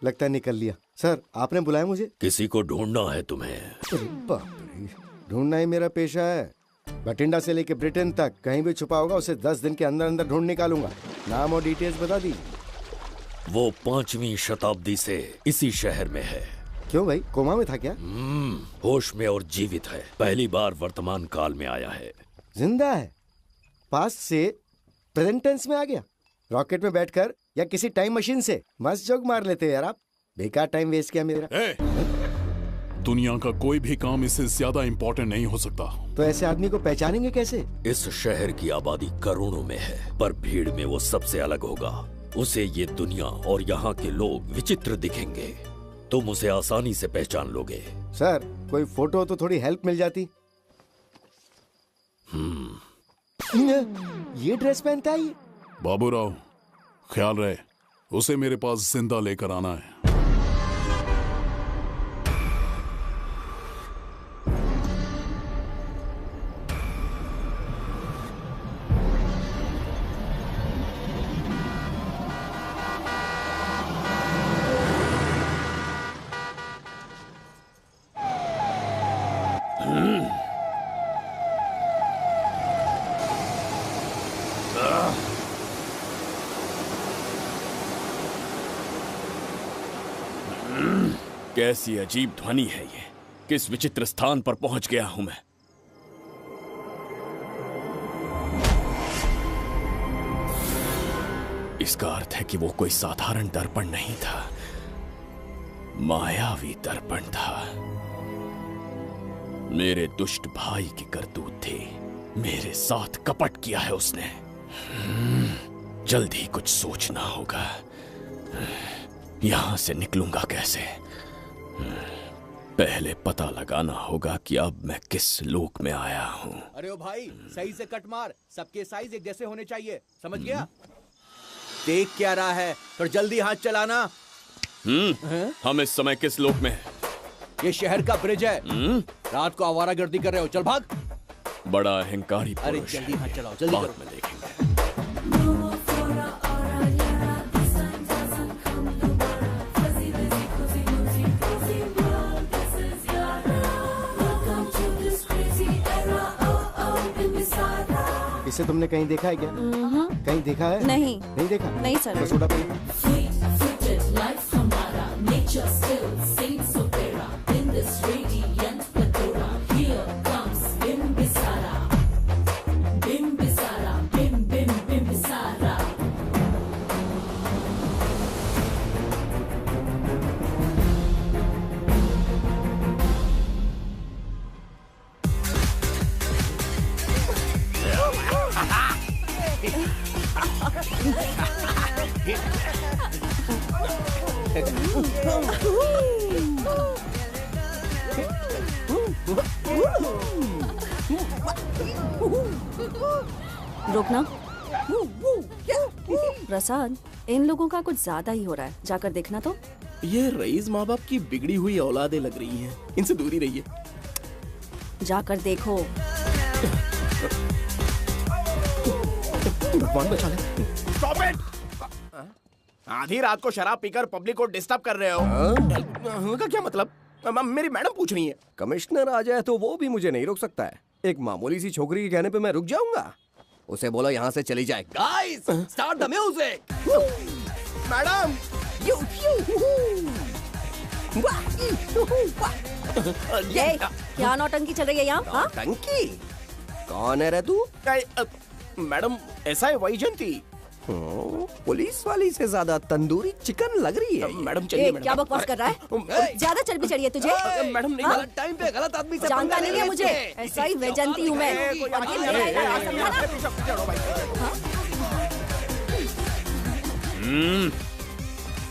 लगता है निकल लिया। सर, आपने बुलाया मुझे? किसी को ढूंढना है तुम्हें। अरे बाप रे, ढूंढना ही मेरा पेशा है। बठिंडा से लेके ब्रिटेन तक कहीं भी छुपा होगा उसे 10 दिन के अंदर अंदर ढूंढ निकालूंगा। नाम और डिटेल्स बता दीजिए। वो 5वीं शताब्दी से इसी शहर में है। क्यों भाई, कोमा में था क्या? होश में और जीवित है। पहली बार वर्तमान काल में आया है। जिंदा है? पास से प्रेजेंट टेंस में आ गया। रॉकेट में बैठकर या किसी टाइम मशीन से मस्त जोक मार लेते हैं यार आप। बेकार टाइम वेस्ट किया मेरा। दुनिया का कोई भी काम इससे ज्यादा इम्पोर्टेंट नहीं हो सकता। तो ऐसे आदमी को पहचानेंगे कैसे? इस शहर की आबादी करोड़ों में है, पर भीड़ में वो सबसे अलग होगा। उसे ये दुनिया और यहाँ के लोग विचित्र दिखेंगे। तुम उसे आसानी से पहचान लोगे। सर, कोई फोटो हो तो थोड़ी हेल्प मिल जाती। ये ड्रेस पहनता है ये? बाबूराव, ख्याल रहे, उसे मेरे पास जिंदा लेकर आना है। कैसी अजीब ध्वनि है ये। किस विचित्र स्थान पर पहुंच गया हूं मैं। इसका अर्थ है कि वो कोई साधारण दर्पण नहीं था, मायावी दर्पण था। मेरे दुष्ट भाई की करतूत थी। मेरे साथ कपट किया है उसने। जल्द ही कुछ सोचना होगा। यहां से निकलूंगा कैसे? पहले पता लगाना होगा कि अब मैं किस लोक में आया हूँ। अरे ओ भाई, सही से कट मार। सबके साइज एक जैसे होने चाहिए, समझ गया? देख क्या रहा है, तो जल्दी हाथ चलाना। हम इस समय किस लोक में हैं? ये शहर का ब्रिज है। रात को आवारागर्दी कर रहे हो, चल भाग। बड़ा अहंकारी पुरुष। अरे जल्दी हाथ चलाओ, जल्दी बाद करो। में देखेंगे। इसे तुमने कहीं देखा है क्या? कहीं देखा है? नहीं। नहीं देखा? नहीं सर। बस उड़ा पे। रोकना। प्रसाद, इन लोगों का कुछ ज्यादा ही हो रहा है, जाकर देखना तो। ये रईस माँ बाप की बिगड़ी हुई औलादें लग रही हैं। इनसे दूर ही रहिए। जाकर देखो। भगवान बचा ले। Stop it! आधी रात को शराब पीकर पब्लिक को डिस्टर्ब कर रहे हो। का क्या मतलब? मेरी मैडम पूछ रही है। कमिश्नर आ जाए तो वो भी मुझे नहीं रोक सकता है। एक मामूली सी छोकरी के कहने पे मैं रुक जाऊंगा? उसे बोलो यहाँ से चली जाए। Guys, start the music. Madam, क्या नौटंकी चल रही है यहाँ? नौटंकी? कौन है रे तू? मैडम, ऐसा है वैजयंती। पुलिस वाली से ज्यादा तंदूरी चिकन लग रही है। मैडम चलिए। क्या बकवास कर रहा है? ज्यादा चर्बी चढ़ी है तुझे? मैडम नहीं, गलत टाइम पे गलत आदमी से जानता नहीं है मुझे। ऐसा ही वैजयंती हूँ मैं।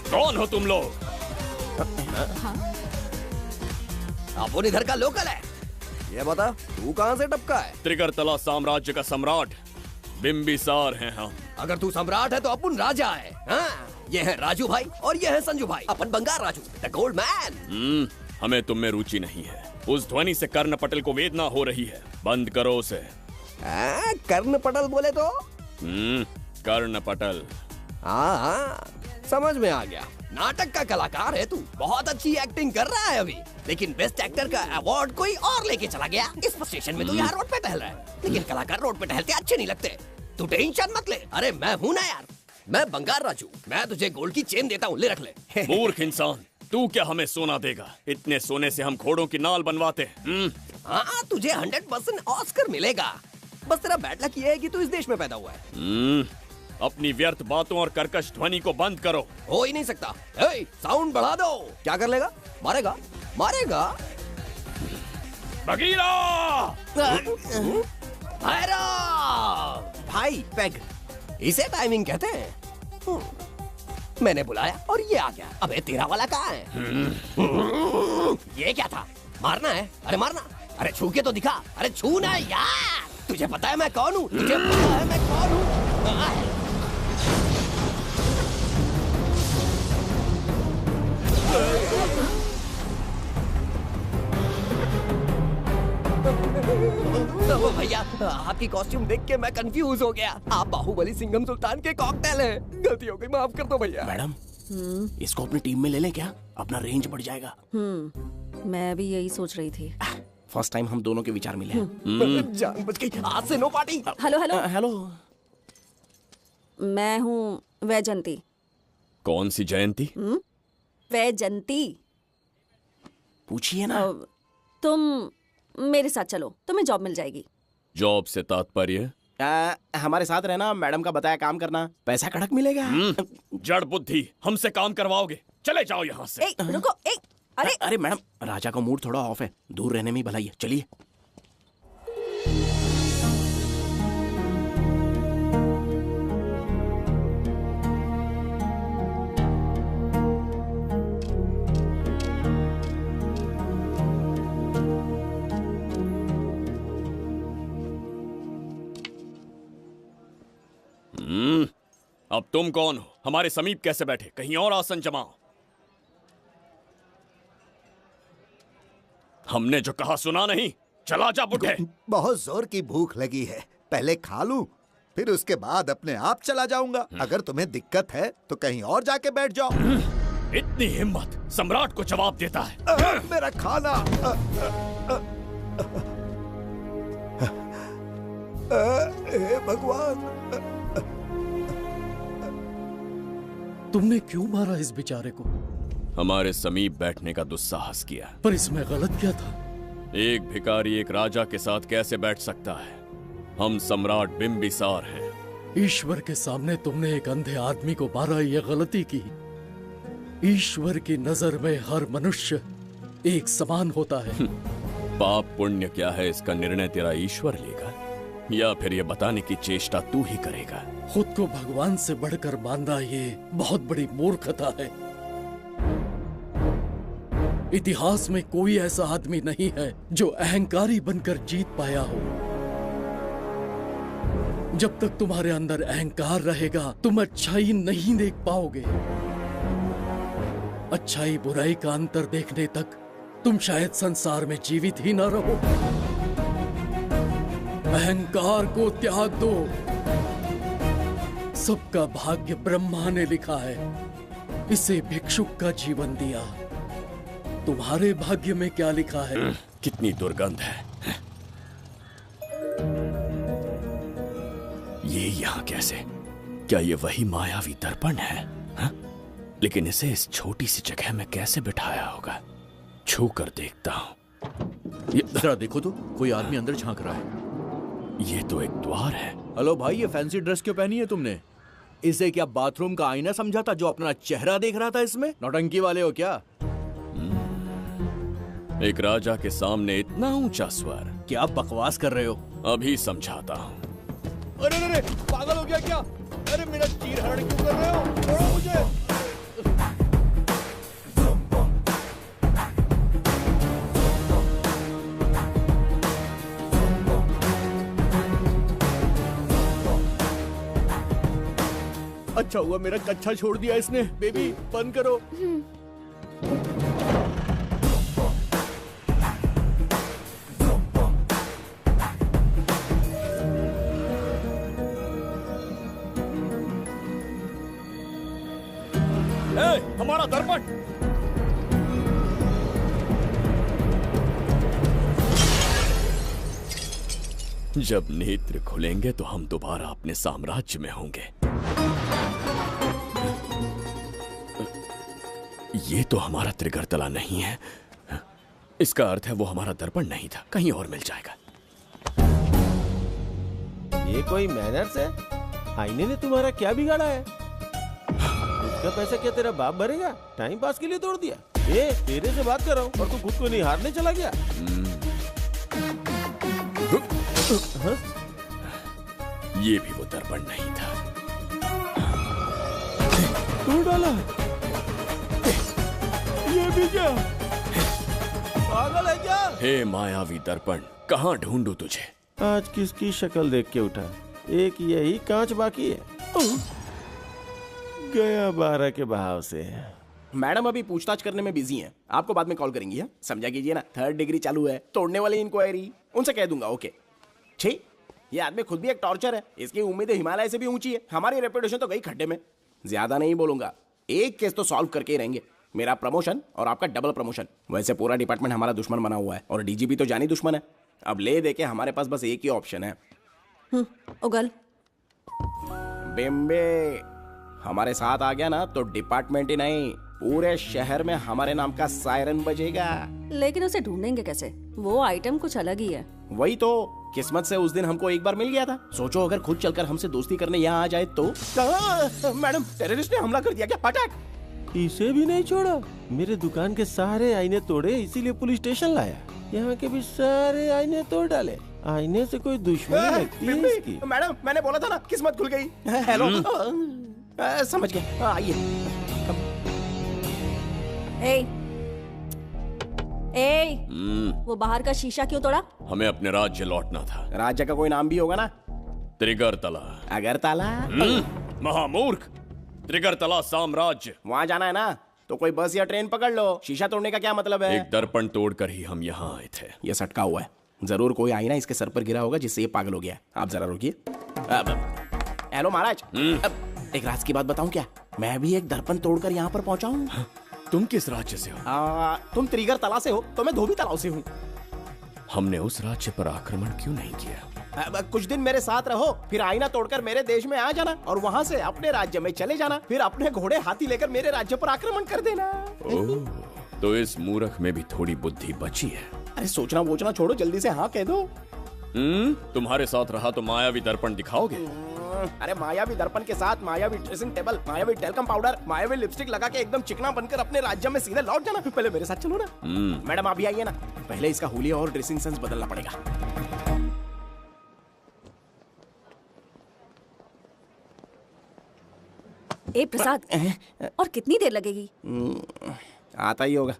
कौन हो तुम लोग? अपन इधर का लोकल है। ये बता, तू कहाँ से टपका है? त्रिगर्तला साम्राज्य का सम्राट बिम्बिसार हैं हम। अगर तू सम्राट है तो अपन राजा है। हाँ, ये है राजू भाई और ये है संजू भाई। अपन बंगार राजू, द गोल्ड मैन। हमें तुम में रुचि नहीं है। उस ध्वनि से कर्ण पटल को वेदना हो रही है। बंद करो उसे। कर्ण पटल बोले तो? कर्ण पटल। हाँ, समझ में आ गया। नाटक का कलाकार है तू। बहुत अच्छी एक्टिंग कर रहा है अभी, लेकिन बेस्ट एक्टर का अवार्ड कोई और लेके चला गया। इस स्टेशन में तू यहाँ रोड पे टहल रहा है, लेकिन कलाकार रोड पे टहलते अच्छे नहीं लगते। तू टेंशन मत ले। अरे मैं हूँ ना यार, मैं बंगार राजू। मैं तुझे गोल्ड की चेन देता हूँ, ले रख ले। मूर्ख इंसान, तू क्या हमें सोना देगा? इतने सोने से हम घोड़ों की नाल बनवाते हैं। हाँ, तुझे 100% ऑस्कर मिलेगा। बस तेरा बैड लक ये है कि तू इस देश में पैदा हुआ है। अपनी व्यर्थ बातों और कर्कश ध्वनि को बंद करो। हो ही नहीं सकता। साउंड बढ़ा दो। क्या कर लेगा? मारेगा मारेगा। बगीरा! भाई पैग, इसे टाइमिंग कहते हैं। मैंने बुलाया और ये आ गया। अबे तेरा वाला कहाँ है? ये क्या था? मारना है? अरे मारना। अरे छू के तो दिखा। अरे छू ना यार। तुझे पता है मैं कौन हूँ? तुझे पता है मैं कौन हूँ? भैया, आपकी कॉस्ट्यूम देख के मैं कंफ्यूज हो गया। आप बाहुबली सिंघम सुल्तान के कॉकटेल हैं। गलती हो गई, माफ कर दो भैया। मैडम, इसको अपनी टीम में ले लें क्या? अपना रेंज बढ़ जाएगा। मैं भी यही सोच रही थी। फर्स्ट टाइम हम दोनों के विचार मिले। जान बच गई। आज से no party. Hello hello hello. मैं हूँ वैजंती। कौन सी जयंती? वैजंती। पूछिए ना। तुम मेरे साथ चलो, तुम्हें जॉब मिल जाएगी। जॉब से तात्पर्य? हमारे साथ रहना, मैडम का बताया काम करना, पैसा कड़क मिलेगा। जड़ बुद्धि, हमसे काम करवाओगे? चले जाओ यहाँ से। रुको। अरे मैडम, राजा का मूड थोड़ा ऑफ है, दूर रहने में ही भलाई है। चलिए। अब तुम कौन हो? हमारे समीप कैसे बैठे? कहीं और आसन जमाओ। हमने जो कहा सुना नहीं? चला जा बुढ़े। बहुत जोर की भूख लगी है, पहले खा लूं, फिर उसके बाद अपने आप चला जाऊंगा। अगर तुम्हें दिक्कत है तो कहीं और जाके बैठ जाओ। इतनी हिम्मत सम्राट को जवाब देता है। मेरा खाना। हे भगवान, तुमने क्यों मारा इस बेचारे को? हमारे समीप बैठने का दुस्साहस किया। पर इसमें गलत क्या था? एक भिखारी एक राजा के साथ कैसे बैठ सकता है? हम सम्राट बिंबिसार हैं। ईश्वर के सामने तुमने एक अंधे आदमी को मारा, ये गलती की। ईश्वर की नजर में हर मनुष्य एक समान होता है। पाप पुण्य क्या है इसका निर्णय तेरा ईश्वर लेगा, या फिर ये बताने की चेष्टा तू ही करेगा? खुद को भगवान से बढ़कर मानना ये बहुत बड़ी मूर्खता है। इतिहास में कोई ऐसा आदमी नहीं है जो अहंकारी बनकर जीत पाया हो। जब तक तुम्हारे अंदर अहंकार रहेगा, तुम अच्छाई नहीं देख पाओगे। अच्छाई बुराई का अंतर देखने तक तुम शायद संसार में जीवित ही न रहो। अहंकार को त्याग दो। सबका भाग्य ब्रह्मा ने लिखा है, इसे भिक्षुक का जीवन दिया। तुम्हारे भाग्य में क्या लिखा है? कितनी दुर्गंध है। ये यहाँ कैसे? क्या ये वही मायावी दर्पण है? हा? लेकिन इसे इस छोटी सी जगह में कैसे बिठाया होगा? छू कर देखता हूँ। ये जरा देखो तो, कोई आदमी अंदर झांक रहा है। ये तो एक द्वार है। हेलो भाई, ये फैंसी ड्रेस क्यों पहनी है तुमने? इसे क्या बाथरूम का आईना समझा था जो अपना चेहरा देख रहा था इसमें? नौटंकी वाले हो क्या? एक राजा के सामने इतना ऊंचा स्वर। क्या बकवास कर रहे हो? अभी समझाता हूँ। अरे अरे, पागल हो गया क्या? अरे मेरा चीर हरण क्यों कर रहे हो? छोड़ो मुझे। अच्छा हुआ मेरा कच्छा छोड़ दिया इसने। बेबी बंद करो। हमारा दर्पण। जब नेत्र खुलेंगे तो हम दोबारा अपने साम्राज्य में होंगे। ये तो हमारा त्रिगर्तला नहीं है। इसका अर्थ है वो हमारा दर्पण नहीं था, कहीं और मिल जाएगा। ये कोई मैनर्स है? आईने ने तुम्हारा क्या बिगाड़ा है? इसका पैसा क्या तेरा बाप भरेगा? टाइम पास के लिए तोड़ दिया। ये तेरे से बात कर रहा हूँ और तू खुद को निहारने चला गया। हाँ? ये भी वो दर्पण नहीं था। तोड़ डाला? ये भी क्या? पागल है क्या? हे मायावी दर्पण, कहाँ ढूंढूं तुझे? आज किसकी शक्ल देख के उठा? एक यही कांच बाकी है। गया 12 के बहाव से। मैडम अभी पूछताछ करने में बिजी हैं। आपको बाद में कॉल करेंगी। है समझा कीजिए ना, 3rd डिग्री चालू है। तोड़ने वाली इंक्वायरी उनसे कह दूंगा। ओके ठीक। ये आदमी खुद भी एक टॉर्चर है। इसकी उम्मीदें हिमालय से भी ऊंची है। हमारी रेपुटेशन तो गई खड्डे में। ज्यादा नहीं बोलूंगा, एक केस तो सॉल्व करके ही रहेंगे। मेरा प्रमोशन और आपका डबल प्रमोशन। वैसे पूरा डिपार्टमेंट हमारा दुश्मन बना हुआ है और डीजीपी तो जानी दुश्मन है। अब ले दे के हमारे पास बस एक ही ऑप्शन है। उगल बिम्बे हमारे साथ आ गया ना तो डिपार्टमेंट ही नहीं, पूरे शहर में हमारे नाम का सायरन बजेगा। लेकिन उसे ढूंढेंगे कैसे? वो आइटम कुछ अलग ही है। वही तो, किस्मत से उस दिन हमको एक बार मिल गया था। सोचो अगर खुद चलकर हमसे दोस्ती करने यहाँ आ जाए तो। मैडम टेररिस्ट ने हमला कर दिया क्या? पटाक। इसे भी नहीं छोड़ा। मेरे दुकान के सारे आईने तोड़े, इसीलिए पुलिस स्टेशन लाया। यहाँ के भी सारे आईने तोड़ डाले। आईने से कोई दुश्मनी लगती है इसकी। मैडम मैंने बोला था ना, किस्मत खुल गई। हेलो समझ गए, आइए। वो बाहर का शीशा क्यों तोड़ा? हमें अपने राज्य लौटना था। राज्य का कोई नाम भी होगा ना? त्रिगर्तला। अगरतला? महामूर्ख, त्रिगर्तला साम्राज्य। वहाँ जाना है ना तो कोई बस या ट्रेन पकड़ लो। शीशा तोड़ने का क्या मतलब है? एक दर्पण तोड़कर ही हम यहाँ आए थे। ये सटका हुआ है, जरूर कोई आईना इसके सर पर गिरा होगा जिससे ये पागल हो गया। आप जरा रुकिए। हेलो महाराज, एक राज की बात बताऊं क्या? मैं भी एक दर्पण तोड़कर यहाँ पर पहुंचा हूँ। तुम किस राज्य से हो? तुम त्रिगर्तला से हो तो मैं धोबी तालाब से हूँ। हमने उस राज्य पर आक्रमण क्यों नहीं किया? कुछ दिन मेरे साथ रहो, फिर आईना तोड़कर मेरे देश में आ जाना और वहाँ से अपने राज्य में चले जाना। फिर अपने घोड़े हाथी लेकर मेरे राज्य पर आक्रमण कर देना। तो इस मूर्ख में भी थोड़ी बुद्धि बची है। अरे सोचना वोचना छोड़ो, जल्दी से हाँ कह दो। तुम्हारे साथ रहा तो मायावी दर्पण दिखाओगे? अरे मायावी दर्पण के साथ मायावी ड्रेसिंग टेबल, मायावी टेल्कम पाउडर, मायावी लिपस्टिक लगा के एकदम चिकना बनकर अपने राज्य में सीधे लौट जाना। पहले मेरे साथ चलो ना। मैडम आप भी आइए ना, पहले इसका हुलिया और ड्रेसिंग सेंस बदलना पड़ेगा। ए प्रसाद, और कितनी देर लगेगी? आता ही होगा।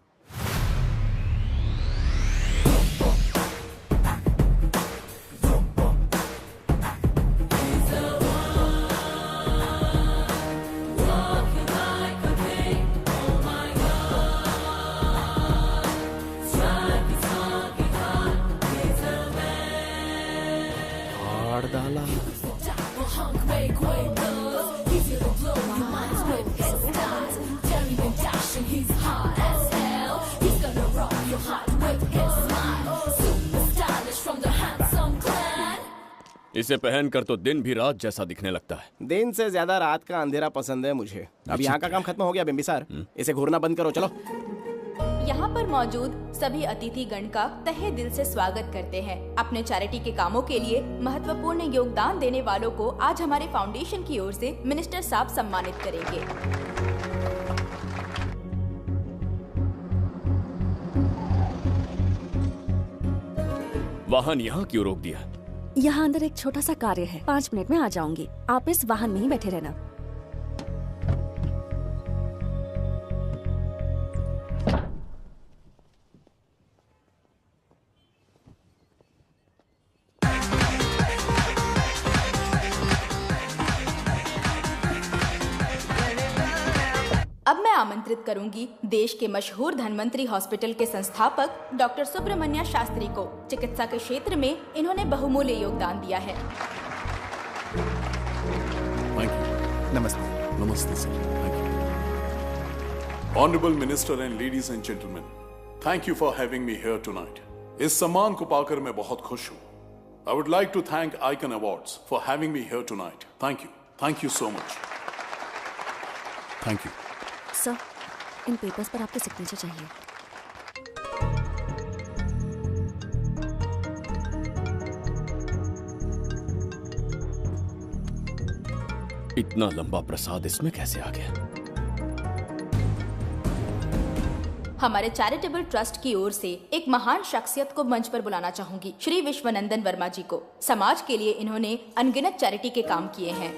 इसे पहनकर तो दिन भी रात जैसा दिखने लगता है। दिन से ज्यादा रात का अंधेरा पसंद है मुझे। अब यहाँ का काम खत्म हो गया बिम्बिसार, इसे घूरना बंद करो। चलो। यहाँ पर मौजूद सभी अतिथि गण का तहे दिल से स्वागत करते हैं। अपने चैरिटी के कामों के लिए महत्वपूर्ण योगदान देने वालों को आज हमारे फाउंडेशन की ओर से मिनिस्टर साहब सम्मानित करेंगे। वाहन यहाँ क्यों रोक दिया? यहाँ अंदर एक छोटा सा कार्य है, 5 मिनट में आ जाऊंगी। आप इस वाहन में ही बैठे रहना। अब मैं आमंत्रित करूंगी देश के मशहूर धन्वंतरी हॉस्पिटल के संस्थापक डॉक्टर सुब्रमण्य शास्त्री को। चिकित्सा के क्षेत्र में इन्होंने बहुमूल्य योगदान दिया है। नमस्ते। नमस्ते sir. Honorable Minister and ladies and gentlemen, thank you for having me here tonight. इस सम्मान को पाकर मैं बहुत खुश हूँ। I would like to thank Icon Awards for having me here tonight. Thank you. Thank you so much. Thank you. Sir, in papers पर आपके सिग्नेचर चाहिए। इतना लंबा प्रसाद इसमें कैसे आ गया? हमारे चैरिटेबल ट्रस्ट की ओर से एक महान शख्सियत को मंच पर बुलाना चाहूंगी, श्री विश्वनंदन वर्मा जी को। समाज के लिए इन्होंने अनगिनत चैरिटी के काम किए हैं।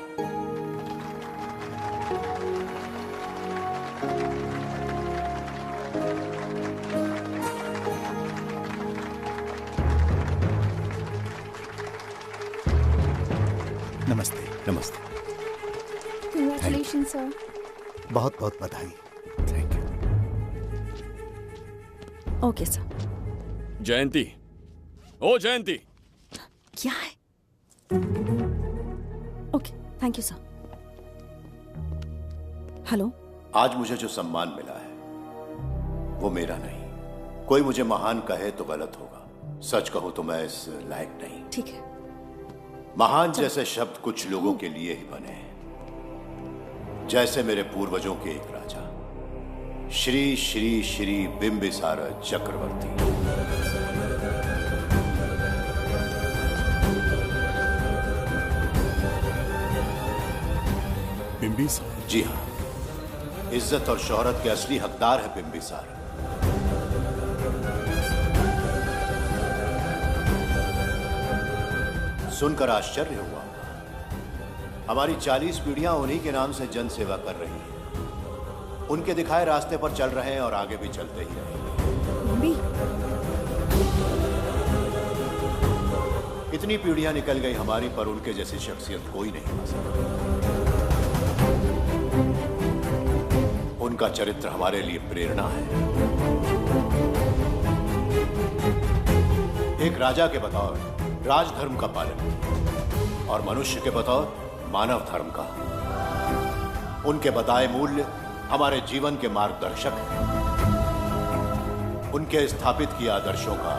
नमस्ते। नमस्ते। Congratulation sir. बहुत बहुत बधाई। Okay sir. जयंती, ओ जयंती। क्या है? Okay, thank you sir. Hello. आज मुझे जो सम्मान मिला है वो मेरा नहीं। कोई मुझे महान कहे तो गलत होगा, सच कहूं तो मैं इस लायक नहीं। ठीक है। महान जैसे शब्द कुछ लोगों के लिए ही बने हैं, जैसे मेरे पूर्वजों के एक राजा श्री श्री श्री बिंबिसार चक्रवर्ती। बिंबिसार? जी हाँ, इज्जत और शोहरत के असली हकदार है बिंबिसार। सुनकर आश्चर्य हुआ। हमारी 40 पीढ़ियां उन्हीं के नाम से जन सेवा कर रही हैं। उनके दिखाए रास्ते पर चल रहे हैं और आगे भी चलते ही रहेंगे। इतनी पीढ़ियां निकल गई हमारी, पर उनके जैसी शख्सियत कोई नहीं बन सका। उनका चरित्र हमारे लिए प्रेरणा है। एक राजा के बतौर राजधर्म का पालन और मनुष्य के बतौर मानव धर्म का। उनके बताए मूल्य हमारे जीवन के मार्गदर्शक हैं। उनके स्थापित किए आदर्शों का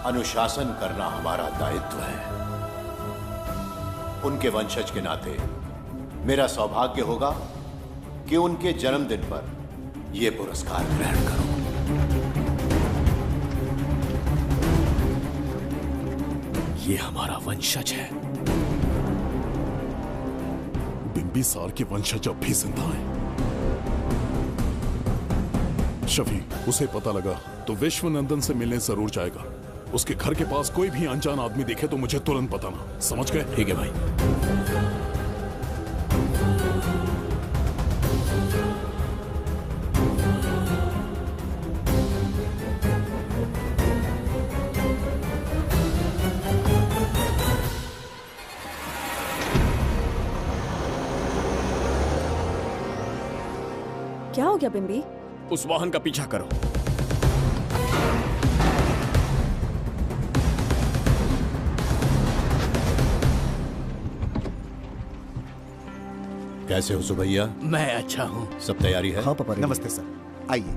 अनुशासन करना हमारा दायित्व है। उनके वंशज के नाते मेरा सौभाग्य होगा कि उनके जन्मदिन पर यह पुरस्कार ग्रहण करूं। ये हमारा वंशज है। बिंबिसार के वंशज अब भी जिंदा हैं। शफी, उसे पता लगा तो विश्वनंदन से मिलने जरूर जाएगा। उसके घर के पास कोई भी अनजान आदमी दिखे तो मुझे तुरंत बताना, समझ गए? ठीक है भाई। क्या हो गया बिंबी? उस वाहन का पीछा करो। कैसे हो सुभैया? मैं अच्छा हूँ। सब तैयारी है? हाँ पापा। नमस्ते सर, आइए।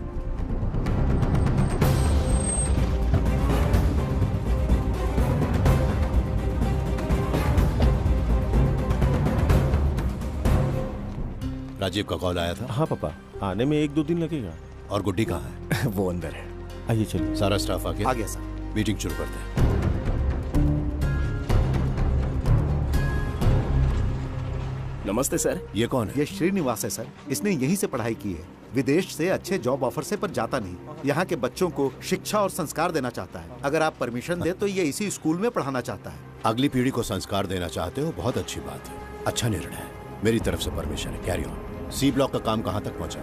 राजीव का कॉल आया था? हाँ पापा, आने में 1-2 दिन लगेगा। और गुड्डी कहाँ है? वो अंदर है। आइए चलिए। सारा स्टाफ आ गया? आ गया सर। मीटिंग शुरू करते हैं। नमस्ते सर। ये कौन है? ये श्रीनिवास है सर। इसने यहीं से पढ़ाई की है। विदेश से अच्छे जॉब ऑफर से पर जाता नहीं। यहाँ के बच्चों को शिक्षा और संस्कार देना चाहता है। अगर आप परमिशन दे तो ये इसी स्कूल में पढ़ाना चाहता है। अगली पीढ़ी को संस्कार देना चाहते हो, बहुत अच्छी बात है। अच्छा निर्णय है। मेरी तरफ से परमिशन है। Carry on. सी ब्लॉक का काम कहाँ तक पहुँचा?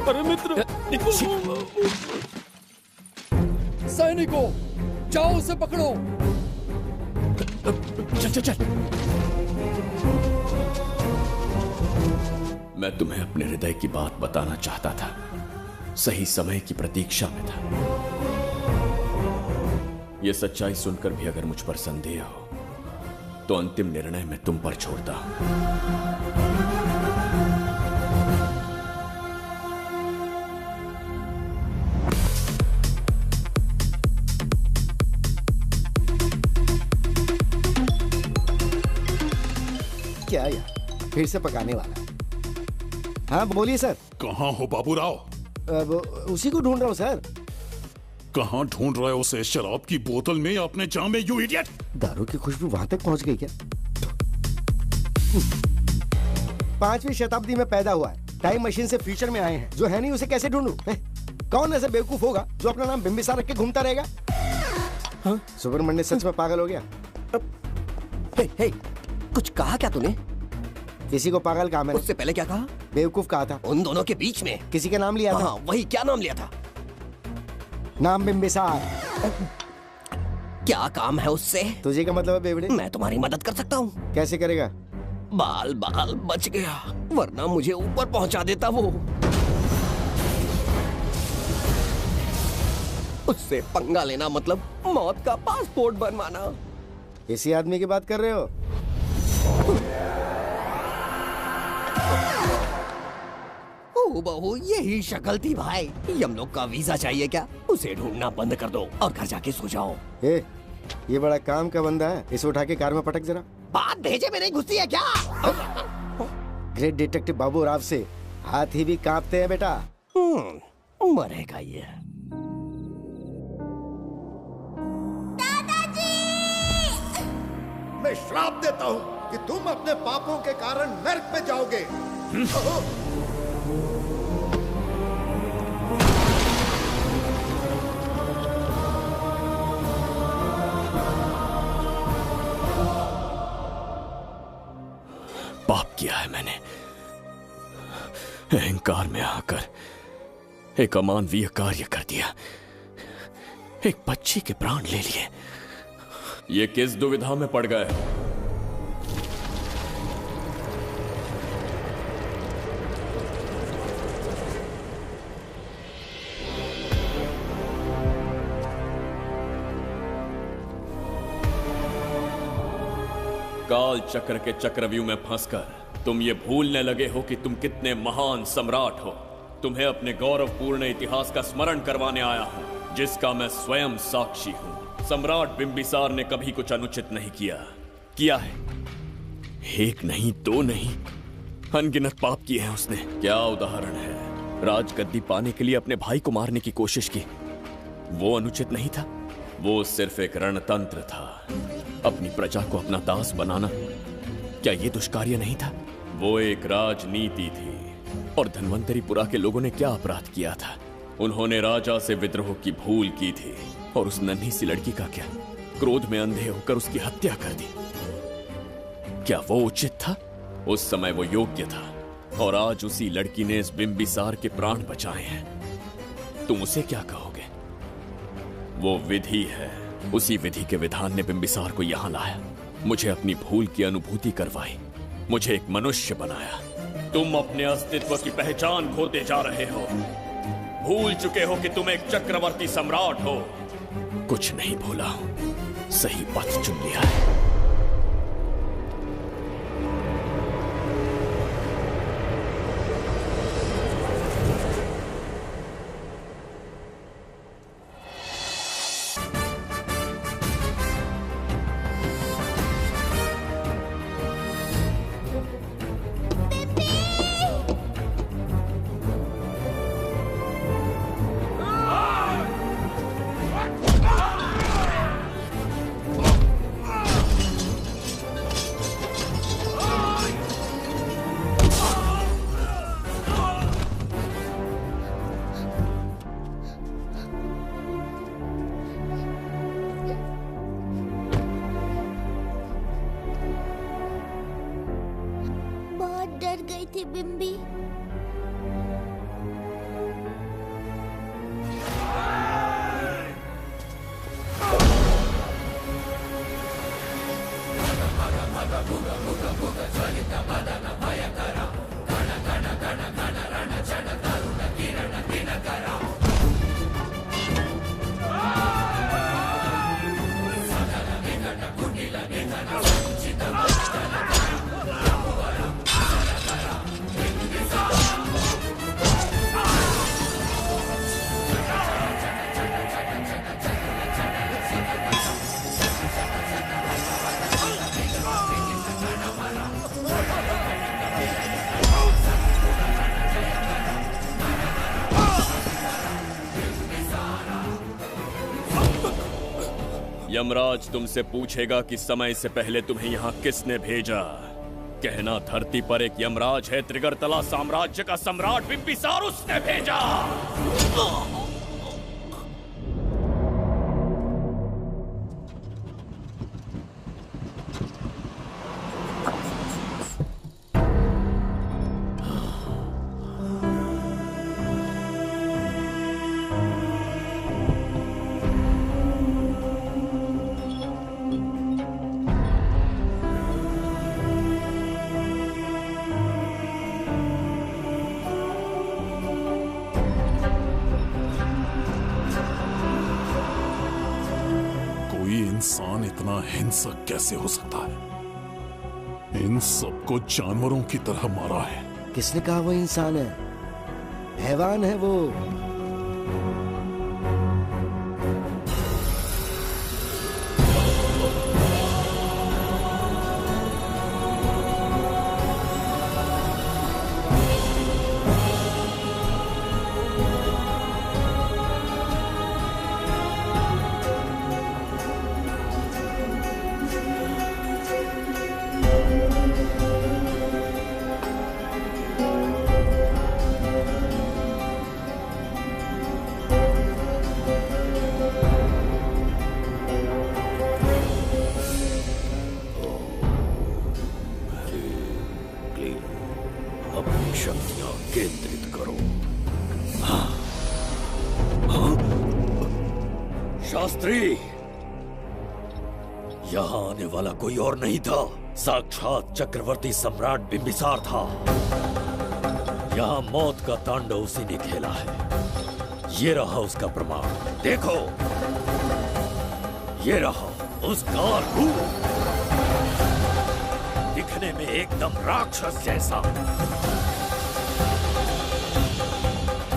अरे मित्र, सैनिकों, जाओ उसे पकड़ो। चल चल चल। मैं तुम्हें अपने हृदय की बात बताना चाहता था, सही समय की प्रतीक्षा में था। यह सच्चाई सुनकर भी अगर मुझ पर संदेह हो तो अंतिम निर्णय मैं तुम पर छोड़ता हूं। क्या यार, फिर से पकाने वाला। हाँ बोलिए सर। कहाँ हो बाबूराव? अब उसी को ढूंढ रहा हूँ सर। कहाँ ढूंढ रहे हो उसे? शराब की बोतल में या अपने जाम में, यू इडियट? दारू की खुशबू वहां तक पहुंच गई क्या? 5वीं शताब्दी में पैदा हुआ है, टाइम मशीन से फ्यूचर में आए हैं, जो है नहीं उसे कैसे ढूंढूं? कौन ऐसा बेवकूफ होगा जो अपना नाम बिंबिसार रख के घूमता रहेगा? हाँ? सुब्रमण्य सच में पागल हो गया। हे, कुछ कहा क्या तूने? किसी को पागल कहा मैंने। उससे पहले क्या कहा? बेवकूफ कहा था। उन दोनों के बीच में किसी का नाम लिया था। हाँ, वही, क्या नाम लिया था? नाम बिंबिसार। क्या काम है उससे? तुझे क्या मतलब है बेवड़े? मैं तुम्हारी मदद कर सकता हूँ। कैसे करेगा? बाल बाल बच गया, वरना मुझे ऊपर पहुंचा देता वो। उससे पंगा लेना मतलब मौत का पासपोर्ट बनवाना। इसी आदमी की बात कर रहे हो? ओ बहू, यही शक्ल थी भाई। यमलोक का वीजा चाहिए क्या? उसे ढूंढना बंद कर दो और घर जाके सो जाओ। ये बड़ा काम का बंदा है, इसे उठा के कार में पटक जरा। बात भेजे में नहीं घुसती है क्या? ग्रेट डिटेक्टिव बाबू राव से हाथी भी कांपते हैं बेटा। मरेगा ये। मैं श्राप देता हूँ कि तुम अपने पापों के कारण नर्क में जाओगे। पाप किया है मैंने, अहंकार में आकर एक अमानवीय कार्य कर दिया, एक बच्ची के प्राण ले लिए। ये किस दुविधा में पड़ गए? काल चक्र के चक्रव्यूह में फंसकर तुम ये भूलने लगे हो कि तुम कितने महान सम्राट हो। तुम्हें अपने गौरवपूर्ण इतिहास का स्मरण करवाने आया हूं, जिसका मैं स्वयं साक्षी हूं। सम्राट बिंबिसार ने कभी कुछ अनुचित नहीं किया है। एक नहीं, दो नहीं, अनगिनत पाप किए हैं उसने। क्या उदाहरण है? राजगद्दी पाने के लिए अपने भाई को मारने की कोशिश की, वो अनुचित नहीं था? वो सिर्फ एक रणतंत्र था। अपनी प्रजा को अपना दास बनाना, क्या ये दुष्कार्य नहीं था? वो एक राजनीति थी। और धन्वंतरीपुरा के लोगों ने क्या अपराध किया था? उन्होंने राजा से विद्रोह की भूल की थी, और उस नन्ही सी लड़की का क्या? क्रोध में अंधे होकर उसकी हत्या कर दी। क्या वो उचित था? उस समय वो योग्य था, और आज उसी लड़की ने इस बिंबिसार के प्राण बचाए हैं। तुम उसे क्या कहोगे? वो विधि है। उसी विधि के विधान ने बिंबिसार को यहां लाया, मुझे अपनी भूल की अनुभूति करवाई, मुझे एक मनुष्य बनाया। तुम अपने अस्तित्व की पहचान खोते जा रहे हो। भूल चुके हो कि तुम एक चक्रवर्ती सम्राट हो। कुछ नहीं भूला हूं, सही पथ चुन लिया है। बहुत डर गई थी बिम्बी। यमराज तुमसे पूछेगा कि समय से पहले तुम्हें यहाँ किसने भेजा। कहना धरती पर एक यमराज है, त्रिगर्तला साम्राज्य का सम्राट बिम्बिसार उसने भेजा। इंसान इतना हिंसक कैसे हो सकता है? इन सबको जानवरों की तरह मारा है। किसने कहा वो इंसान है? हैवान है वो। शास्त्री, यहाँ आने वाला कोई और नहीं था, साक्षात चक्रवर्ती सम्राट बिम्बिसार था। यहाँ मौत का तांडव उसी ने खेला है। ये रहा उसका प्रमाण, देखो, ये रहा उसका रूप, दिखने में एकदम राक्षस जैसा।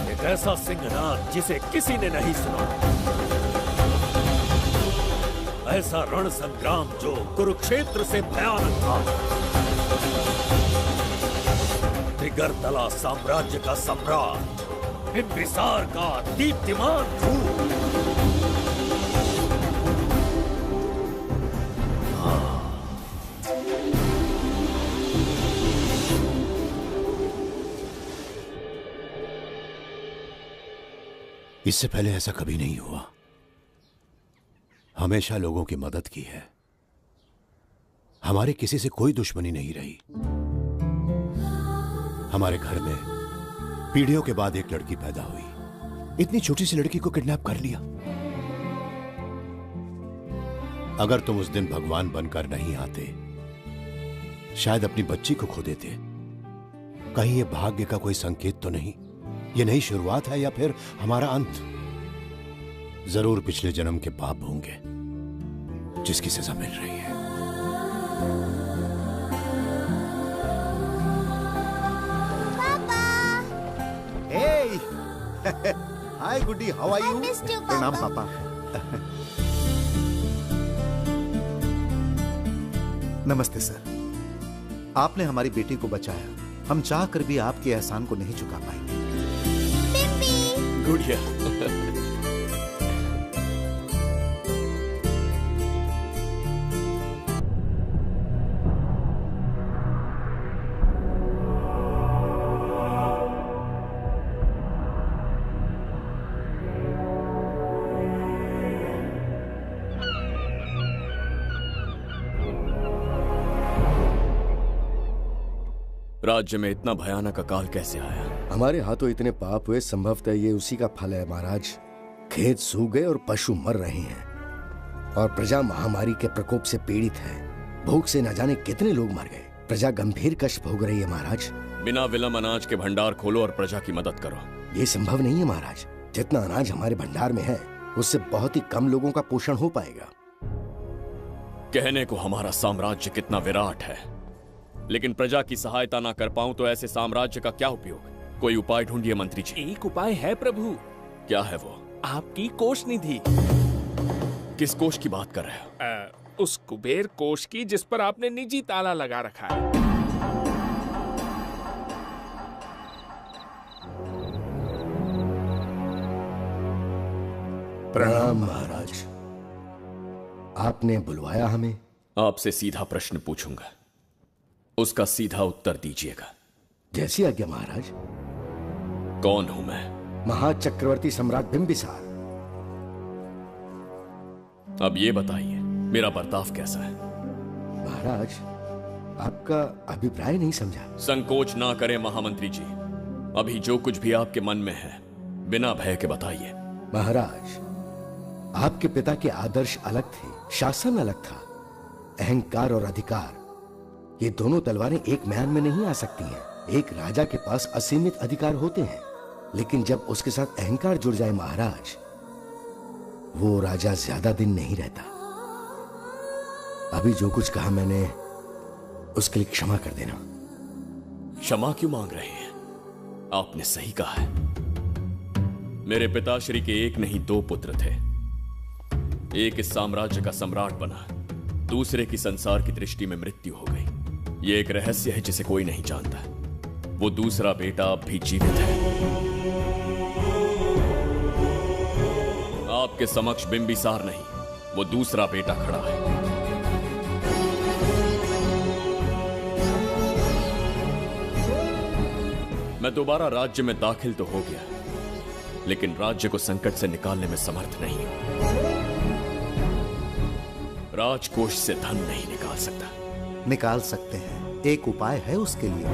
एक ऐसा सिंहनाद जिसे किसी ने नहीं सुना, ऐसा रण संग्राम जो कुरुक्षेत्र से भयानक था। त्रिगर्तला साम्राज्य का सम्राट बिम्बिसार का दीप्तिमान रूप। इससे पहले ऐसा कभी नहीं हुआ। हमेशा लोगों की मदद की है। हमारे किसी से कोई दुश्मनी नहीं रही। हमारे घर में पीढ़ियों के बाद एक लड़की पैदा हुई। इतनी छोटी सी लड़की को किडनैप कर लिया। अगर तुम उस दिन भगवान बनकर नहीं आते, शायद अपनी बच्ची को खो देते। कहीं ये भाग्य का कोई संकेत तो नहीं? ये नई शुरुआत है या फिर हमारा अंत? जरूर पिछले जन्म के पाप होंगे जिसकी सजा मिल रही है। पापा! Hey! Hi, Goody. How are you? I missed you, प्रणाम पापा। पापा। नमस्ते सर। आपने हमारी बेटी को बचाया। हम चाह कर भी आपके एहसान को नहीं चुका पाएंगे। गुड़िया। राज्य में इतना भयानक अकाल कैसे आया? हमारे हाथों इतने पाप हुए, संभवतः ये उसी का फल है महाराज। खेत सूख गए और पशु मर रहे हैं और प्रजा महामारी के प्रकोप से पीड़ित है। भूख से न जाने कितने लोग मर गए। प्रजा गंभीर कष्ट भोग रही है महाराज। बिना विलंब अनाज के भंडार खोलो और प्रजा की मदद करो। ये संभव नहीं है महाराज। जितना अनाज हमारे भंडार में है, उससे बहुत ही कम लोगों का पोषण हो पाएगा। कहने को हमारा साम्राज्य कितना विराट है, लेकिन प्रजा की सहायता ना कर पाऊं तो ऐसे साम्राज्य का क्या उपयोग? कोई उपाय ढूंढिए मंत्री जी। एक उपाय है प्रभु। क्या है वो? आपकी कोष निधि। किस कोष की बात कर रहे हो? उस कुबेर कोष की जिस पर आपने निजी ताला लगा रखा है। प्रणाम महाराज। आपने बुलवाया हमें? आपसे सीधा प्रश्न पूछूंगा, उसका सीधा उत्तर दीजिएगा। जैसी आज्ञा महाराज। कौन हूं मैं? महाचक्रवर्ती सम्राट बिंबिसार। अब ये बताइए, मेरा बर्ताव कैसा है? महाराज, आपका अभिप्राय नहीं समझा। संकोच ना करें महामंत्री जी, अभी जो कुछ भी आपके मन में है बिना भय के बताइए। महाराज, आपके पिता के आदर्श अलग थे, शासन अलग था। अहंकार और अधिकार, ये दोनों तलवारें एक म्यान में नहीं आ सकती हैं। एक राजा के पास असीमित अधिकार होते हैं, लेकिन जब उसके साथ अहंकार जुड़ जाए महाराज, वो राजा ज्यादा दिन नहीं रहता। अभी जो कुछ कहा मैंने, उसके लिए क्षमा कर देना। क्षमा क्यों मांग रहे हैं? आपने सही कहा है। मेरे पिताश्री के एक नहीं दो पुत्र थे। एक इस साम्राज्य का सम्राट बना, दूसरे की संसार की दृष्टि में मृत्यु हो गई। ये एक रहस्य है जिसे कोई नहीं जानता। वो दूसरा बेटा अब भी जीवित है। आपके समक्ष बिंबिसार नहीं, वो दूसरा बेटा खड़ा है। मैं दोबारा राज्य में दाखिल तो हो गया, लेकिन राज्य को संकट से निकालने में समर्थ नहीं हूं। राजकोष से धन नहीं निकाल सकता। निकाल सकते हैं, एक उपाय है उसके लिए।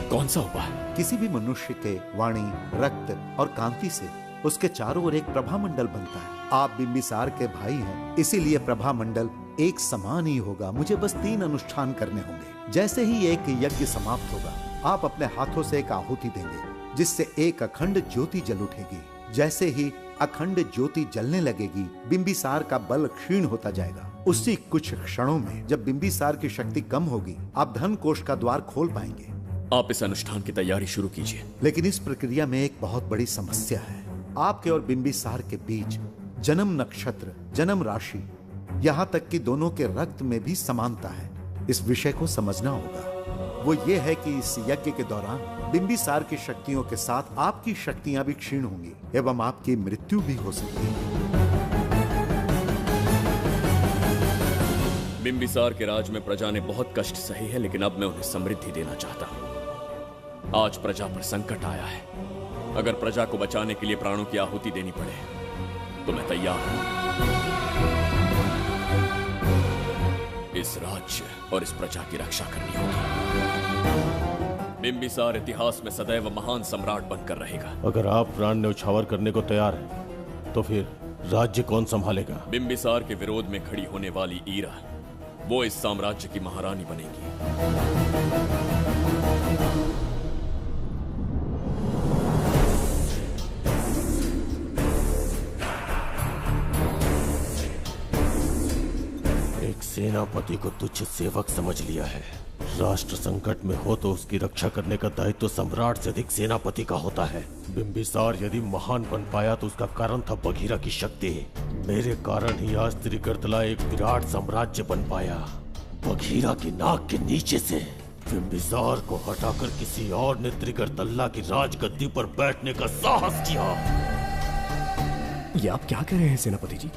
कौन सा उपाय? किसी भी मनुष्य के वाणी, रक्त और कांति से उसके चारों ओर एक प्रभामंडल बनता है। आप बिंबिसार के भाई हैं, इसीलिए प्रभामंडल एक समान ही होगा। मुझे बस 3 अनुष्ठान करने होंगे। जैसे ही एक यज्ञ समाप्त होगा, आप अपने हाथों से एक आहुति देंगे, जिससे एक अखंड ज्योति जल उठेगी। जैसे ही अखंड ज्योति जलने लगेगी, बिंबिसार का बल क्षीण होता जाएगा। उसी कुछ क्षणों में जब बिंबिसार की शक्ति कम होगी, आप धन कोष का द्वार खोल पाएंगे। आप इस अनुष्ठान की तैयारी शुरू कीजिए। लेकिन इस प्रक्रिया में एक बहुत बड़ी समस्या है। आपके और बिंबिसार के बीच जन्म नक्षत्र, जन्म राशि, यहाँ तक कि दोनों के रक्त में भी समानता है। इस विषय को समझना होगा। वो ये है कि इस यज्ञ के दौरान बिंबिसार की शक्तियों के साथ आपकी शक्तियां भी क्षीण होंगी एवं आपकी मृत्यु भी हो सकती है। बिंबिसार के राज में प्रजा ने बहुत कष्ट सहे हैं, लेकिन अब मैं उन्हें समृद्धि देना चाहता हूँ। आज प्रजा पर संकट आया है। अगर प्रजा को बचाने के लिए प्राणों की आहुति देनी पड़े तो मैं तैयार हूं। इस राज्य और इस प्रजा की रक्षा करनी होगी। बिंबिसार इतिहास में सदैव महान सम्राट बनकर रहेगा। अगर आप प्राण न्यौछावर करने को तैयार हैं, तो फिर राज्य कौन संभालेगा? बिंबिसार के विरोध में खड़ी होने वाली ईरा, वो इस साम्राज्य की महारानी बनेगी। सेनापति को तुच्छ सेवक समझ लिया है। राष्ट्र संकट में हो तो उसकी रक्षा करने का दायित्व सम्राट से अधिक सेनापति का होता है। बिंबिसार यदि महान बन पाया तो उसका कारण था बघीरा की शक्ति। मेरे कारण ही आज त्रिगर्तला एक विराट साम्राज्य बन पाया। बघीरा की नाक के नीचे से बिंबिसार को हटाकर किसी और ने त्रिगर्तला की राजगद्दी पर बैठने का साहस किया। ये आप क्या कह रहे हैं सेनापति जी?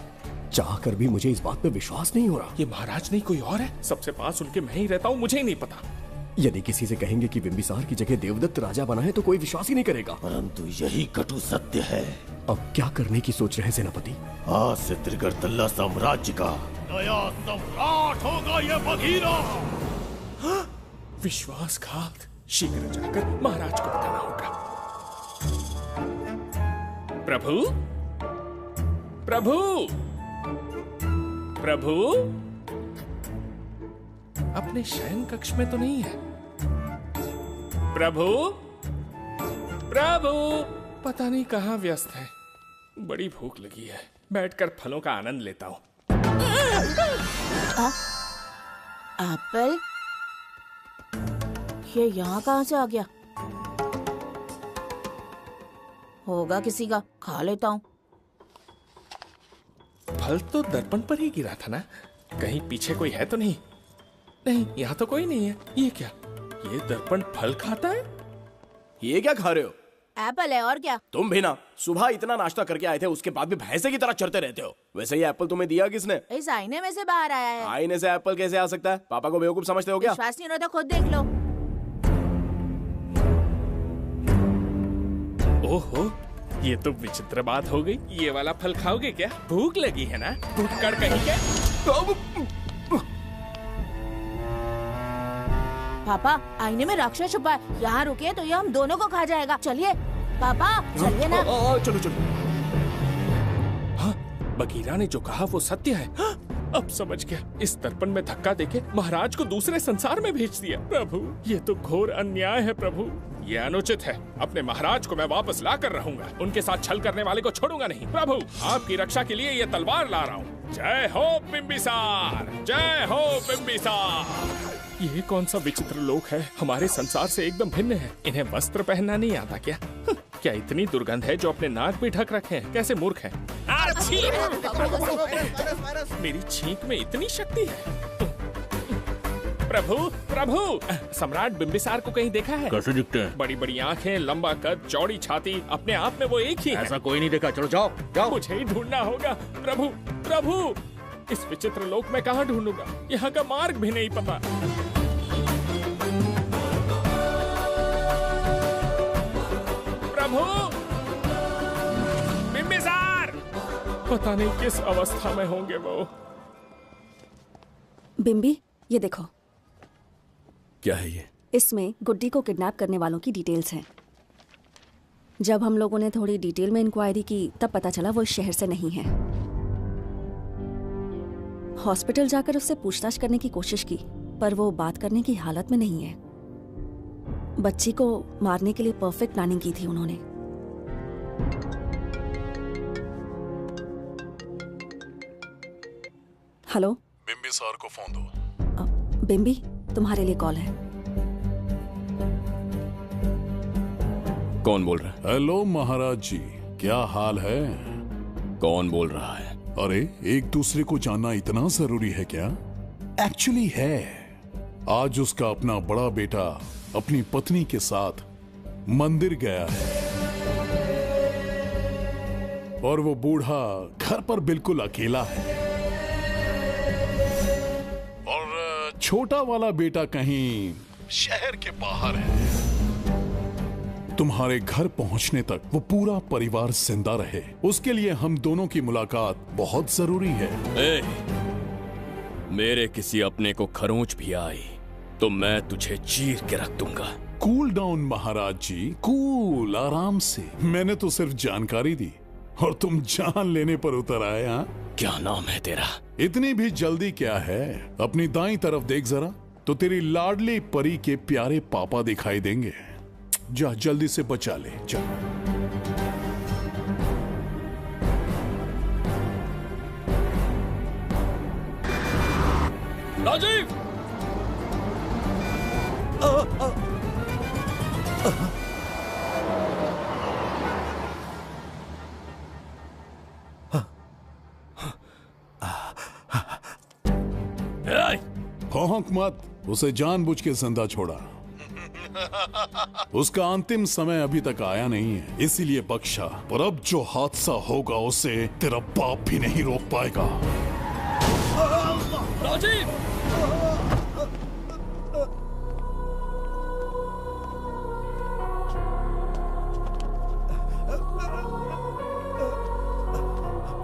चाहकर भी मुझे इस बात पे विश्वास नहीं हो रहा। ये महाराज नहीं कोई और है। सबसे पास उनके मैं ही रहता हूँ, मुझे ही नहीं पता। यदि किसी से कहेंगे कि बिंबिसार की जगह देवदत्त राजा बना है तो कोई विश्वास ही नहीं करेगा। परंतु यही कटु सत्य है। अब क्या करने की सोच रहे हैं सेनापति? आज से त्रिगर्तला साम्राज्य का नया सम्राट होगा ये बघीरा। विश्वासघात। शीघ्र जाकर महाराज को बताना होगा। प्रभु, प्रभु, प्रभु, अपने शयन कक्ष में तो नहीं है। प्रभु, प्रभु, पता नहीं कहाँ व्यस्त है। बड़ी भूख लगी है, बैठकर फलों का आनंद लेता हूँ। एप्पल? ये यहाँ कहाँ से आ गया? होगा किसी का, खा लेता हूँ। फल तो दर्पण पर ही गिरा था ना? कहीं पीछे कोई है तो नहीं? नहीं, यहाँ तो कोई नहीं है। ये क्या? ये दर्पण फल खाता है? ये क्या खा रहे हो? एप्पल है और क्या। तुम भी ना सुबह इतना नाश्ता करके आए थे, उसके बाद भी भैंसे की तरह चढ़ते रहते हो। वैसे ये एप्पल तुम्हें दिया किसने? इस आईने में से बाहर आया है। आईने से एप्पल कैसे आ सकता है? पापा को बेवकूफ समझते हो क्या? विश्वास नहीं हो तो खुद देख लो। ओहो, ये तो विचित्र बात हो गई। ये वाला फल खाओगे क्या? भूख लगी है ना? भूख कहीं क्या? पापा आईने में राक्षस छुपा है, यहाँ रुके तो ये हम दोनों को खा जाएगा। चलिए पापा चलिए ना। चलो चलो। हाँ, बगीरा ने जो कहा वो सत्य है। हाँ, अब समझ गया। इस दर्पण में धक्का देके महाराज को दूसरे संसार में भेज दिया। प्रभु, ये तो घोर अन्याय है प्रभु। ये अनुचित है। अपने महाराज को मैं वापस ला कर रहूंगा। उनके साथ छल करने वाले को छोड़ूंगा नहीं। प्रभु, आपकी रक्षा के लिए ये तलवार ला रहा हूँ। जय हो बिम्बिसार, जय हो बिम्बिसार। ये कौन सा विचित्र लोक है? हमारे संसार से एकदम भिन्न है। इन्हें वस्त्र पहनना नहीं आता क्या? क्या इतनी दुर्गंध है जो अपने नाक भी ढक रखे हैं? कैसे मूर्ख हैं? मेरी छींक में इतनी शक्ति है। प्रभु, प्रभु, सम्राट बिम्बिसार को कहीं देखा है? कैसे दिखते हैं? बड़ी बड़ी आंखें, लंबा कद, चौड़ी छाती, अपने आप में वो एक ही है। ऐसा कोई नहीं देखा। चलो जाओ जाओ। मुझे ही ढूंढना होगा। प्रभु, प्रभु, इस विचित्र लोक में कहाँ ढूंढूंगा? यहाँ का मार्ग भी नहीं पता। प्रभु, बिम्बिसार, पता नहीं किस अवस्था में होंगे वो। बिम्बी, ये देखो। क्या है ये? इसमें गुड्डी को किडनैप करने वालों की डिटेल्स हैं। जब हम लोगों ने थोड़ी डिटेल में इंक्वायरी की तब पता चला वो इस शहर से नहीं है। हॉस्पिटल जाकर उससे पूछताछ करने की कोशिश की पर वो बात करने की हालत में नहीं है। बच्ची को मारने के लिए परफेक्ट प्लानिंग की थी उन्होंने। हेलो, बिम्बिसार को फोन दो। बिम्बी, तुम्हारे लिए कॉल है। कौन बोल रहा है? हेलो महाराज जी, क्या हाल है? कौन बोल रहा है? अरे, एक दूसरे को जानना इतना जरूरी है क्या? एक्चुअली है। आज उसका अपना बड़ा बेटा अपनी पत्नी के साथ मंदिर गया है और वो बूढ़ा घर पर बिल्कुल अकेला है और छोटा वाला बेटा कहीं शहर के बाहर है। तुम्हारे घर पहुंचने तक वो पूरा परिवार जिंदा रहे, उसके लिए हम दोनों की मुलाकात बहुत जरूरी है। मेरे किसी अपने को खरोंच भी आई तो मैं तुझे चीर के रख दूंगा। कूल डाउन महाराज जी, कूल, आराम से। मैंने तो सिर्फ जानकारी दी और तुम जान लेने पर उतर आए। हाँ, क्या नाम है तेरा? इतनी भी जल्दी क्या है? अपनी दाईं तरफ देख जरा तो तेरी लाडली परी के प्यारे पापा दिखाई देंगे। जा, जल्दी से बचा ले, जा। राजीव! भौंक मत, उसे जानबूझ के जिंदा छोड़ा। उसका अंतिम समय अभी तक आया नहीं है, इसीलिए बख्शा। पर अब जो हादसा होगा उसे तेरा बाप भी नहीं रोक पाएगा। राजीव!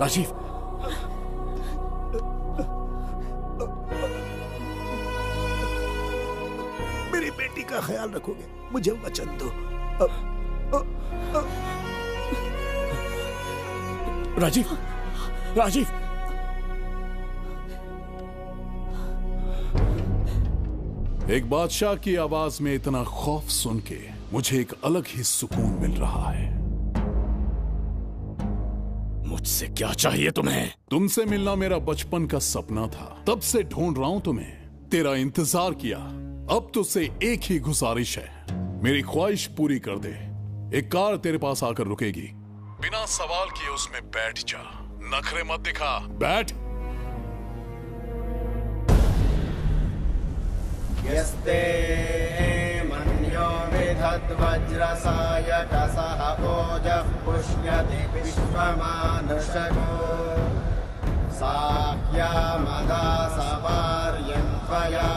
राजीव, मेरी बेटी का ख्याल रखोगे? मुझे वचन दो। राजीव, राजीव, एक बादशाह की आवाज में इतना खौफ सुन के मुझे एक अलग ही सुकून मिल रहा है। मुझसे क्या चाहिए तुम्हें? तुमसे मिलना मेरा बचपन का सपना था, तब से ढूंढ रहा हूं तुम्हें, तेरा इंतजार किया। अब तुझसे एक ही गुजारिश है, मेरी ख्वाहिश पूरी कर दे। एक कार तेरे पास आकर रुकेगी, बिना सवाल किए उसमें बैठ जा। नखरे मत दिखा, बैठ। यस्ते मन्यो विधत्ते यद्वज्रसायकसः ओजः पुष्यति विश्वमानुषको साह्यामदासवार्यं त्वया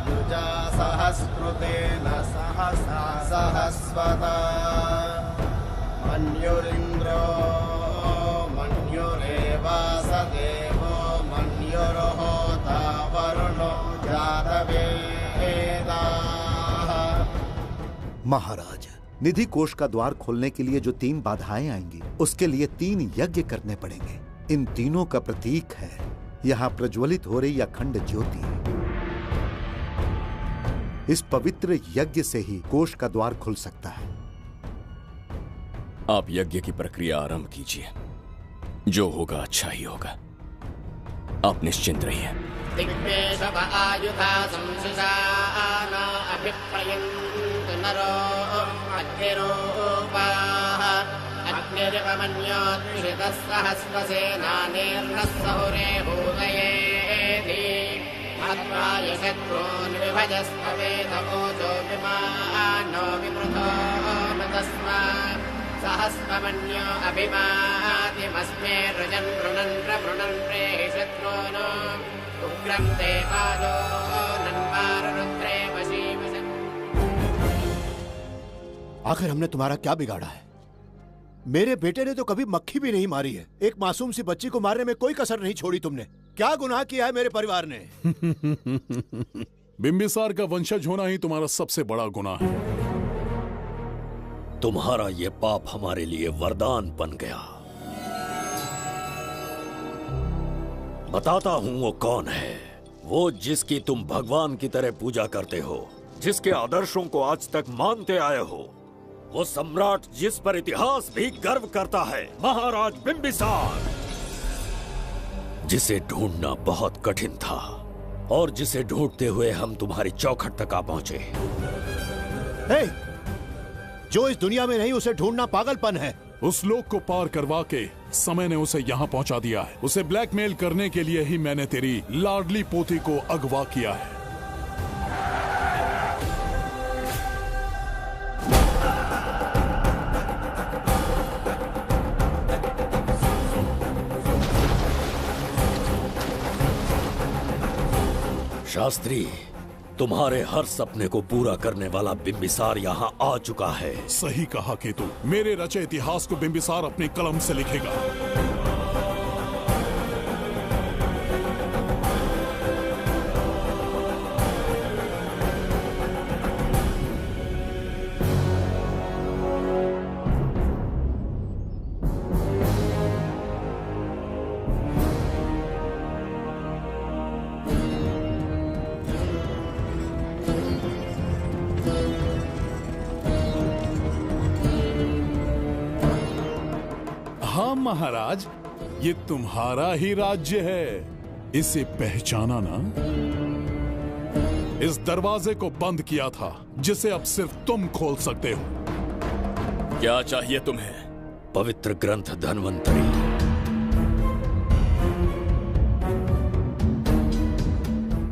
युजा सहस्कृतेन सहसा सहस्वता मन्युरिन्द्रो मन्युरेवासदेवो मन्युर्होता वरुणो जातवेदाः। महाराज, निधि कोष का द्वार खोलने के लिए जो 3 बाधाएं आएंगी, उसके लिए 3 यज्ञ करने पड़ेंगे। इन तीनों का प्रतीक है यहाँ प्रज्वलित हो रही अखंड ज्योति। इस पवित्र यज्ञ से ही कोष का द्वार खुल सकता है। आप यज्ञ की प्रक्रिया आरंभ कीजिए। जो होगा अच्छा ही होगा। आप निश्चिंत रहिए। नरो अग्निरूपाः अग्निर्वमन्योत्क्षितः सहस्रसेनानेर्नः सहुरे भूतयेति हत्वाय शत्रून् विभजस्त्वमेतमोजो विमानो विमृतो मृतस्मात् सहस्रमन्यो अभिमातिमस्मे रुजन् रुणन् प्रवृणन् प्रेहि शत्रून् उग्रं ते पादो नन्वारुद्रे वशीवशन्। आखिर हमने तुम्हारा क्या बिगाड़ा है? मेरे बेटे ने तो कभी मक्खी भी नहीं मारी है। एक मासूम सी बच्ची को मारने में कोई कसर नहीं छोड़ी तुमने। क्या गुनाह किया है मेरे परिवार ने? बिंबिसार का वंशज होना ही तुम्हारा सबसे बड़ा गुनाह है। तुम्हारा ये पाप हमारे लिए वरदान बन गया। बताता हूं वो कौन है। वो जिसकी तुम भगवान की तरह पूजा करते हो, जिसके आदर्शों को आज तक मानते आए हो, वो सम्राट जिस पर इतिहास भी गर्व करता है, महाराज बिंबिसार, जिसे ढूंढना बहुत कठिन था और जिसे ढूंढते हुए हम तुम्हारी चौखट तक आ पहुंचे। जो इस दुनिया में नहीं उसे ढूंढना पागलपन है। उस लोक को पार करवा के समय ने उसे यहाँ पहुंचा दिया है। उसे ब्लैकमेल करने के लिए ही मैंने तेरी लाडली पोती को अगवा किया है। शास्त्री, तुम्हारे हर सपने को पूरा करने वाला बिंबिसार यहाँ आ चुका है। सही कहा केतु। मेरे रचे इतिहास को बिंबिसार अपनी कलम से लिखेगा। महाराज, ये तुम्हारा ही राज्य है। इसे पहचाना ना? इस दरवाजे को बंद किया था जिसे अब सिर्फ तुम खोल सकते हो। क्या चाहिए तुम्हें? पवित्र ग्रंथ धन्वंतरी।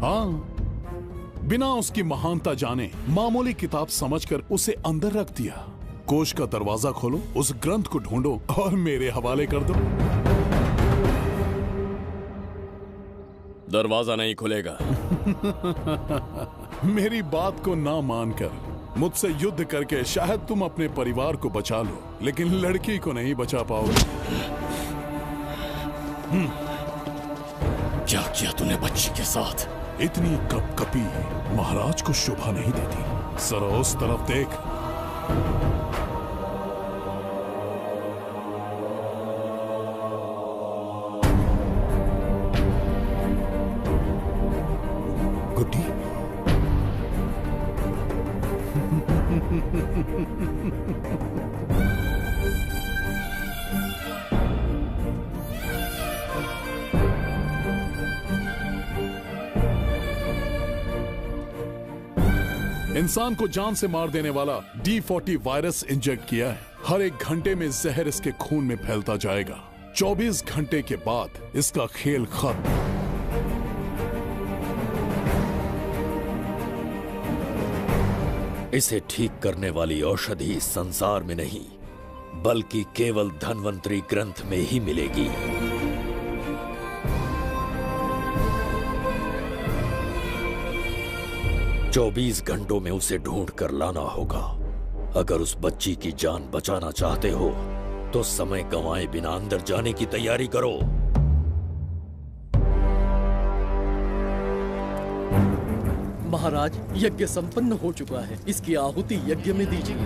हाँ, बिना उसकी महानता जाने मामूली किताब समझकर उसे अंदर रख दिया। कोष का दरवाजा खोलो, उस ग्रंथ को ढूंढो और मेरे हवाले कर दो। दरवाजा नहीं खुलेगा। मेरी बात को ना मानकर मुझसे युद्ध करके शायद तुम अपने परिवार को बचा लो, लेकिन लड़की को नहीं बचा पाओगे। क्या किया तूने बच्ची के साथ? इतनी कपकपी महाराज को शोभा नहीं देती। जरा उस तरफ देख। गुड्डी, इंसान को जान से मार देने वाला D40 वायरस इंजेक्ट किया है। हर 1 घंटे में जहर इसके खून में फैलता जाएगा। 24 घंटे के बाद इसका खेल खत्म। इसे ठीक करने वाली औषधि इस संसार में नहीं, बल्कि केवल धन्वंतरी ग्रंथ में ही मिलेगी। चौबीस घंटों में उसे ढूंढ कर लाना होगा। अगर उस बच्ची की जान बचाना चाहते हो तो समय गंवाए बिना अंदर जाने की तैयारी करो। महाराज, यज्ञ संपन्न हो चुका है, इसकी आहुति यज्ञ में दीजिए।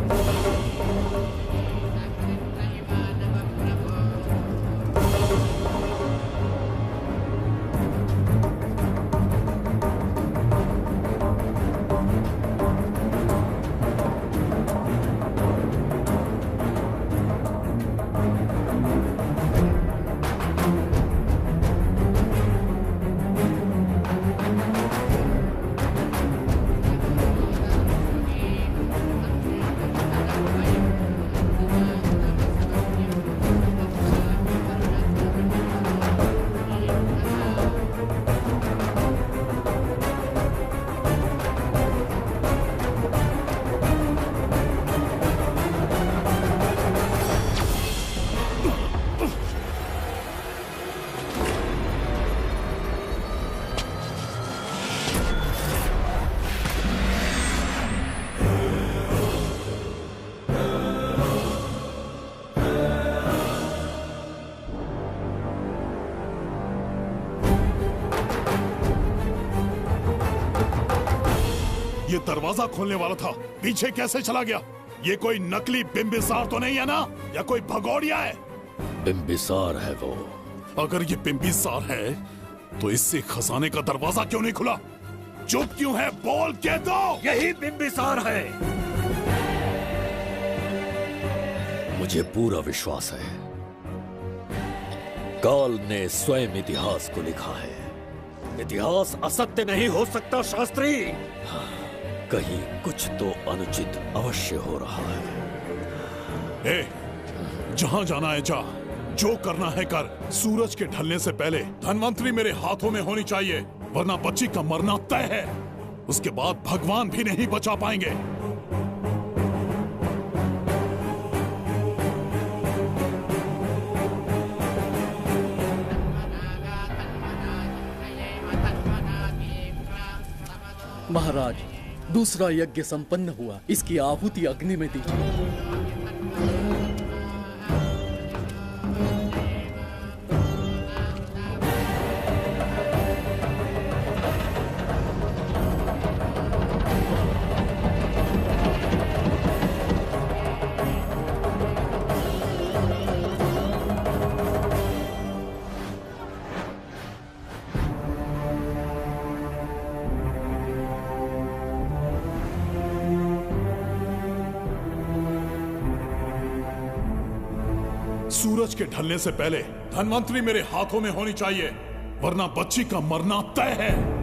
ये दरवाजा खोलने वाला था, पीछे कैसे चला गया? ये कोई नकली बिंबिसार तो नहीं है ना, या कोई भगोड़िया है? बिंबिसार है वो। अगर ये बिंबिसार है तो इससे खजाने का दरवाजा क्यों नहीं खुला? चुप क्यों है? बोल के दो। यही बिंबिसार है। मुझे पूरा विश्वास है, काल ने स्वयं इतिहास को लिखा है। इतिहास असत्य नहीं हो सकता शास्त्री। कहीं कुछ तो अनुचित अवश्य हो रहा है। जहां जाना है जा, जो करना है कर। सूरज के ढलने से पहले धन्वंतरी मेरे हाथों में होनी चाहिए, वरना बच्ची का मरना तय है। उसके बाद भगवान भी नहीं बचा पाएंगे। महाराज, दूसरा यज्ञ संपन्न हुआ, इसकी आहुति अग्नि में दीजिए। सूरज के ढलने से पहले धन्वंतरी मेरे हाथों में होनी चाहिए, वरना बच्ची का मरना तय है।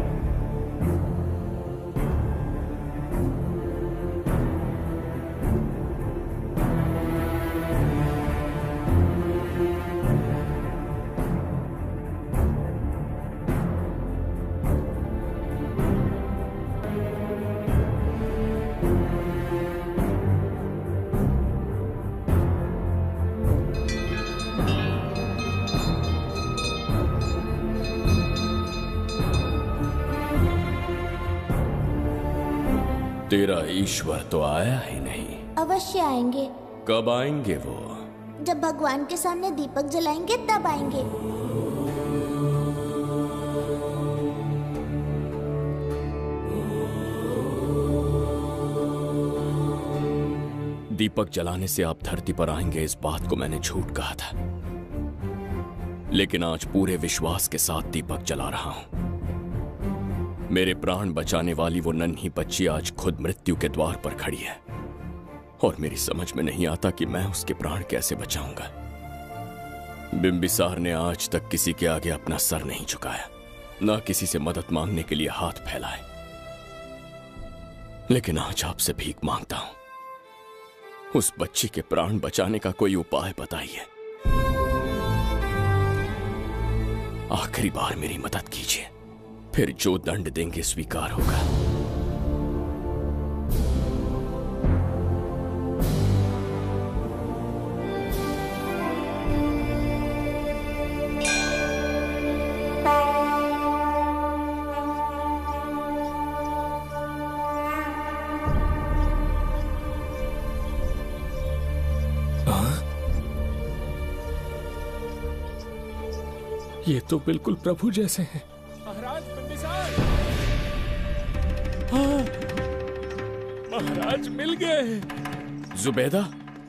तेरा ईश्वर तो आया ही नहीं। अवश्य आएंगे। कब आएंगे वो? जब भगवान के सामने दीपक जलाएंगे तब आएंगे। दीपक जलाने से आप धरती पर आएंगे, इस बात को मैंने झूठ कहा था, लेकिन आज पूरे विश्वास के साथ दीपक जला रहा हूं। मेरे प्राण बचाने वाली वो नन्ही बच्ची आज खुद मृत्यु के द्वार पर खड़ी है, और मेरी समझ में नहीं आता कि मैं उसके प्राण कैसे बचाऊंगा। बिंबिसार ने आज तक किसी के आगे अपना सर नहीं झुकाया, ना किसी से मदद मांगने के लिए हाथ फैलाए, लेकिन आज आपसे भीख मांगता हूं। उस बच्ची के प्राण बचाने का कोई उपाय बताइए। आखिरी बार मेरी मदद कीजिए, फिर जो दंड देंगे स्वीकार होगा। ये तो बिल्कुल प्रभु जैसे हैं। महाराज बिंबिसार! हाँ, महाराज मिल गए। जुबैदा,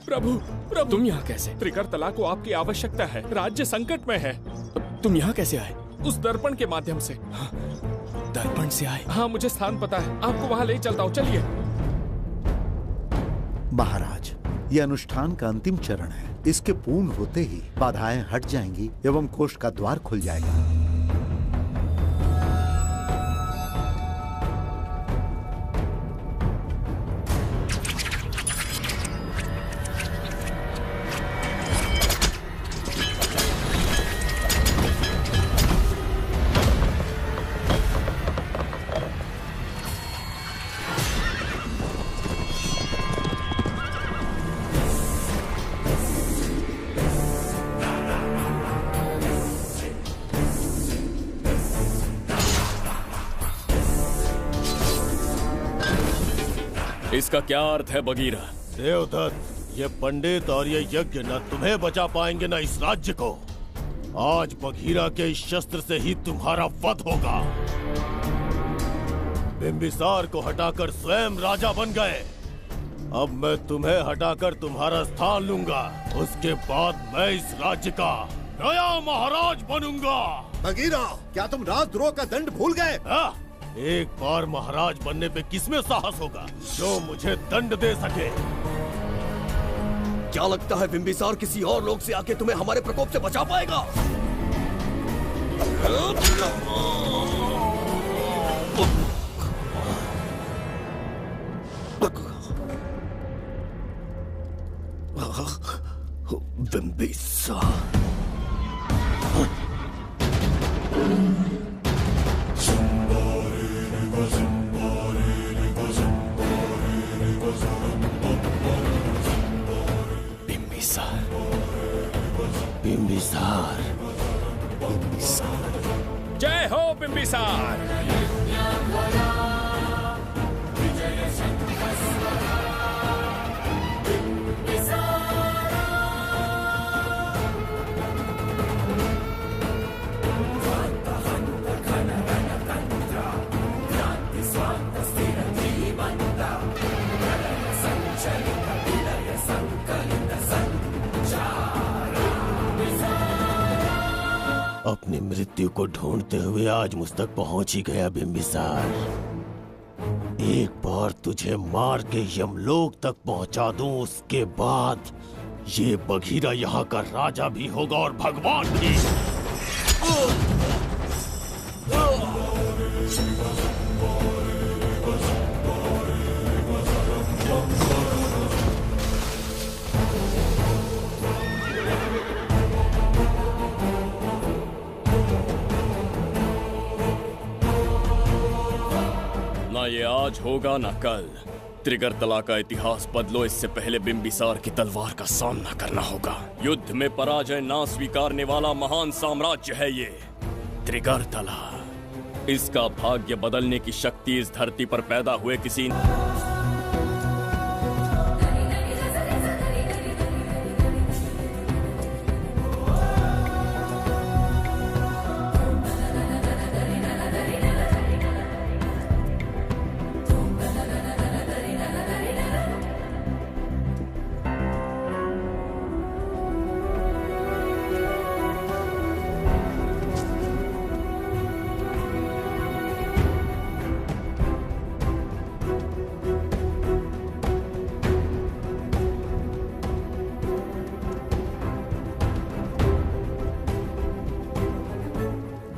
प्रभु, प्रभु तुम यहाँ कैसे? त्रिकर्तला को आपकी आवश्यकता है, राज्य संकट में है। तुम यहाँ कैसे आए? उस दर्पण के माध्यम से। हाँ, दर्पण से आए? हाँ, मुझे स्थान पता है, आपको वहाँ ले चलता हूँ, चलिए। महाराज, ये अनुष्ठान का अंतिम चरण है। इसके पूर्ण होते ही बाधाएं हट जाएंगी एवं कोष का द्वार खुल जाएगा। इसका क्या अर्थ है बगीरा? देवदत्त, ये पंडित और ये यज्ञ न तुम्हें बचा पाएंगे न इस राज्य को। आज बगीरा के इस शस्त्र से ही तुम्हारा वध होगा। बिंबिसार को हटाकर स्वयं राजा बन गए। अब मैं तुम्हें हटाकर तुम्हारा स्थान लूंगा। उसके बाद मैं इस राज्य का नया महाराज बनूंगा। बगीरा, क्या तुम राजद्रोह का दंड भूल गए? एक बार महाराज बनने पे किसमें साहस होगा जो मुझे दंड दे सके? क्या लगता है बिंबिसार किसी और लोग से आके तुम्हें हमारे प्रकोप से बचा पाएगा? बिंबिसार बिंबिसार, जय हो बिंबिसार। अपनी मृत्यु को ढूंढते हुए आज मुझ तक पहुंच ही गया बिंबिसार। एक बार तुझे मार के यमलोक तक पहुंचा दूं, उसके बाद ये बघीरा यहाँ का राजा भी होगा और भगवान भी। ना ये आज होगा ना कल। त्रिगर्तला का इतिहास बदलो, इससे पहले बिंबिसार की तलवार का सामना करना होगा। युद्ध में पराजय ना स्वीकारने वाला महान साम्राज्य है ये त्रिगर्तला। इसका भाग्य बदलने की शक्ति इस धरती पर पैदा हुए किसी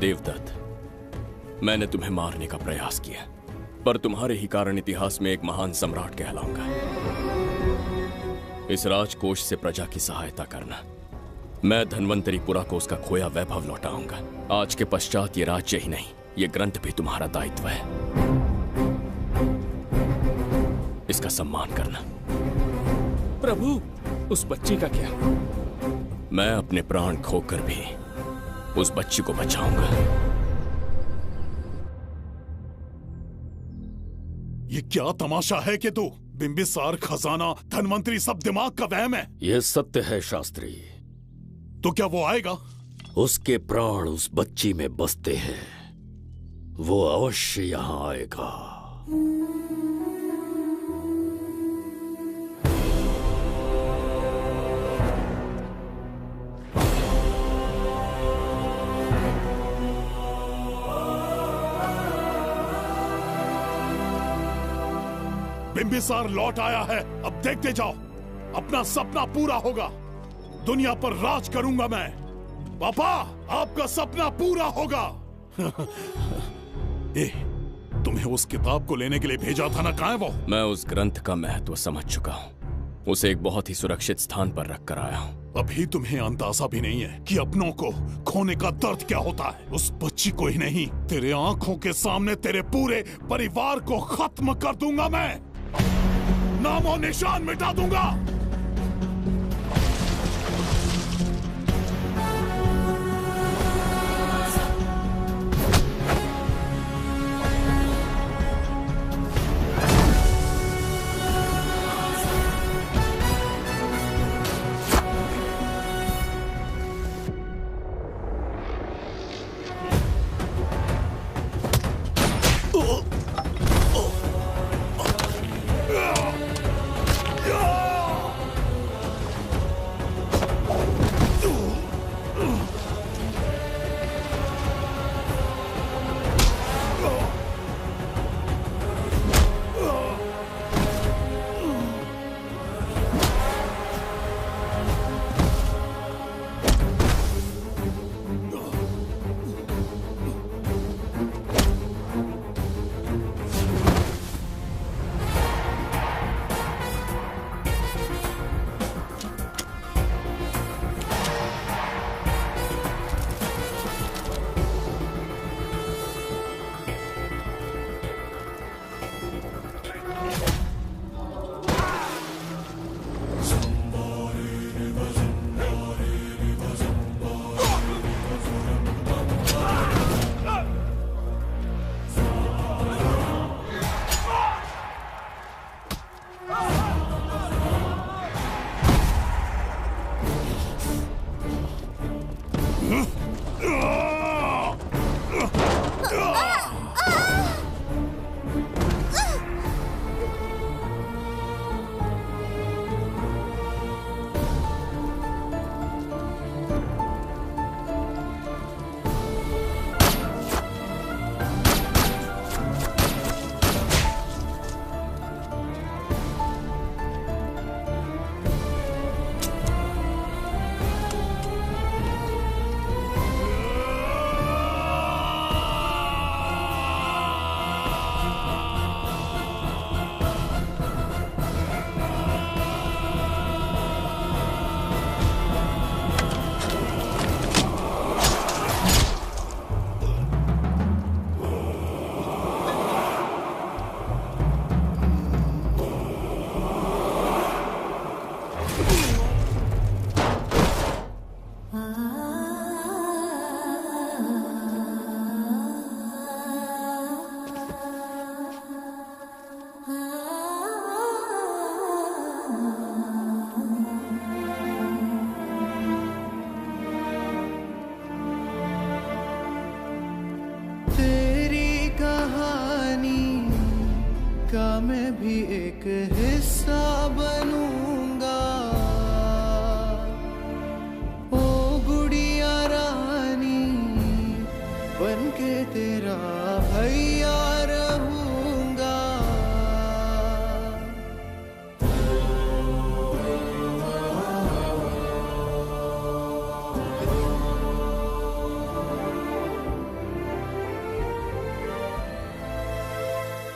देवदत्त, मैंने तुम्हें मारने का प्रयास किया, पर तुम्हारे ही कारण इतिहास में एक महान सम्राट कहलाऊंगा। इस राजकोष से प्रजा की सहायता करना। मैं धन्वंतरीपुरा को उसका खोया वैभव लौटाऊंगा। आज के पश्चात ये राज्य ही नहीं, ये ग्रंथ भी तुम्हारा दायित्व है। इसका सम्मान करना। प्रभु, उस बच्ची का क्या? मैं अपने प्राण खोकर भी उस बच्ची को बचाऊंगा। ये क्या तमाशा है कि तू बिंबिसार, खजाना, धनवंतरी सब दिमाग का वहम है? यह सत्य है शास्त्री। तो क्या वो आएगा? उसके प्राण उस बच्ची में बसते हैं, वो अवश्य यहां आएगा। बिंबिसार लौट आया है, अब देखते जाओ, अपना सपना पूरा होगा। दुनिया पर राज करूंगा मैं। पापा, आपका सपना पूरा होगा। तुम्हें उस किताब को लेने के लिए भेजा था ना, कहाँ है वो? मैं उस ग्रंथ का महत्व समझ चुका हूँ। उसे एक बहुत ही सुरक्षित स्थान पर रख कर आया हूँ। अभी तुम्हें अंदाजा भी नहीं है कि अपनों को खोने का दर्द क्या होता है। उस बच्ची को ही नहीं, तेरे आंखों के सामने तेरे पूरे परिवार को खत्म कर दूंगा मैं, नामो निशान मिटा दूंगा। मैं भी एक हिस्सा बनूंगा। ओ गुड़िया रानी बनके तेरा भैया रहूंगा।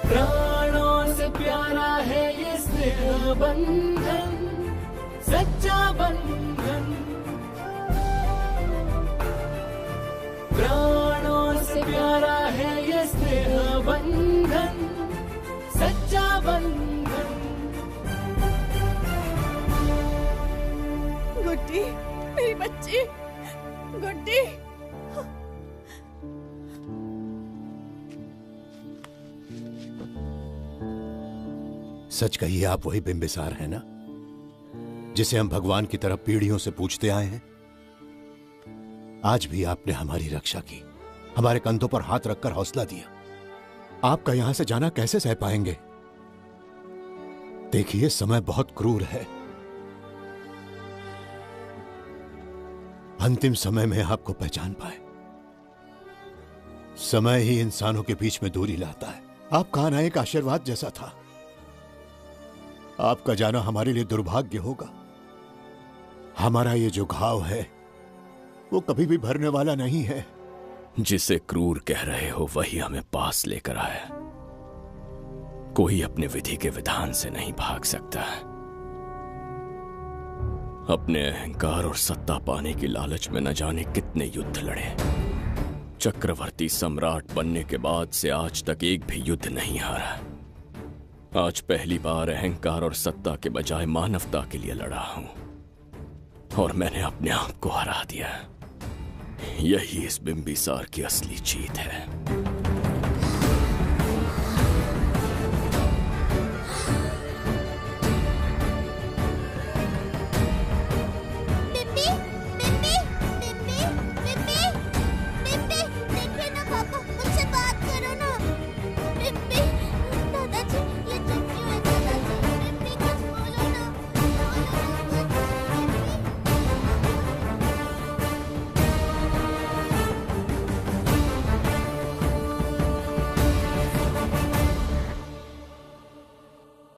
प्राणों से प्यारा है ये स्नेह बंधन, सच्चा बंधन। प्राणों से प्यारा है ये स्नेह बंधन, सच्चा बंधन। गुड्डी, मेरी बच्ची, गुड्डी। सच कहिए, आप वही बिंबिसार हैं ना, जिसे हम भगवान की तरफ पीढ़ियों से पूछते आए हैं? आज भी आपने हमारी रक्षा की, हमारे कंधों पर हाथ रखकर हौसला दिया। आपका यहां से जाना कैसे सह पाएंगे? देखिए, समय बहुत क्रूर है। अंतिम समय में आपको पहचान पाए। समय ही इंसानों के बीच में दूरी लाता है। आपका आना एक आशीर्वाद जैसा था। आपका जाना हमारे लिए दुर्भाग्य होगा। हमारा ये जो घाव है वो कभी भी भरने वाला नहीं है। जिसे क्रूर कह रहे हो वही हमें पास लेकर आया। कोई अपने विधि के विधान से नहीं भाग सकता। अपने अहंकार और सत्ता पाने की लालच में न जाने कितने युद्ध लड़े। चक्रवर्ती सम्राट बनने के बाद से आज तक एक भी युद्ध नहीं हारा। आज पहली बार अहंकार और सत्ता के बजाय मानवता के लिए लड़ा हूं और मैंने अपने आप को हरा दिया। यही इस बिंबिसार की असली जीत है।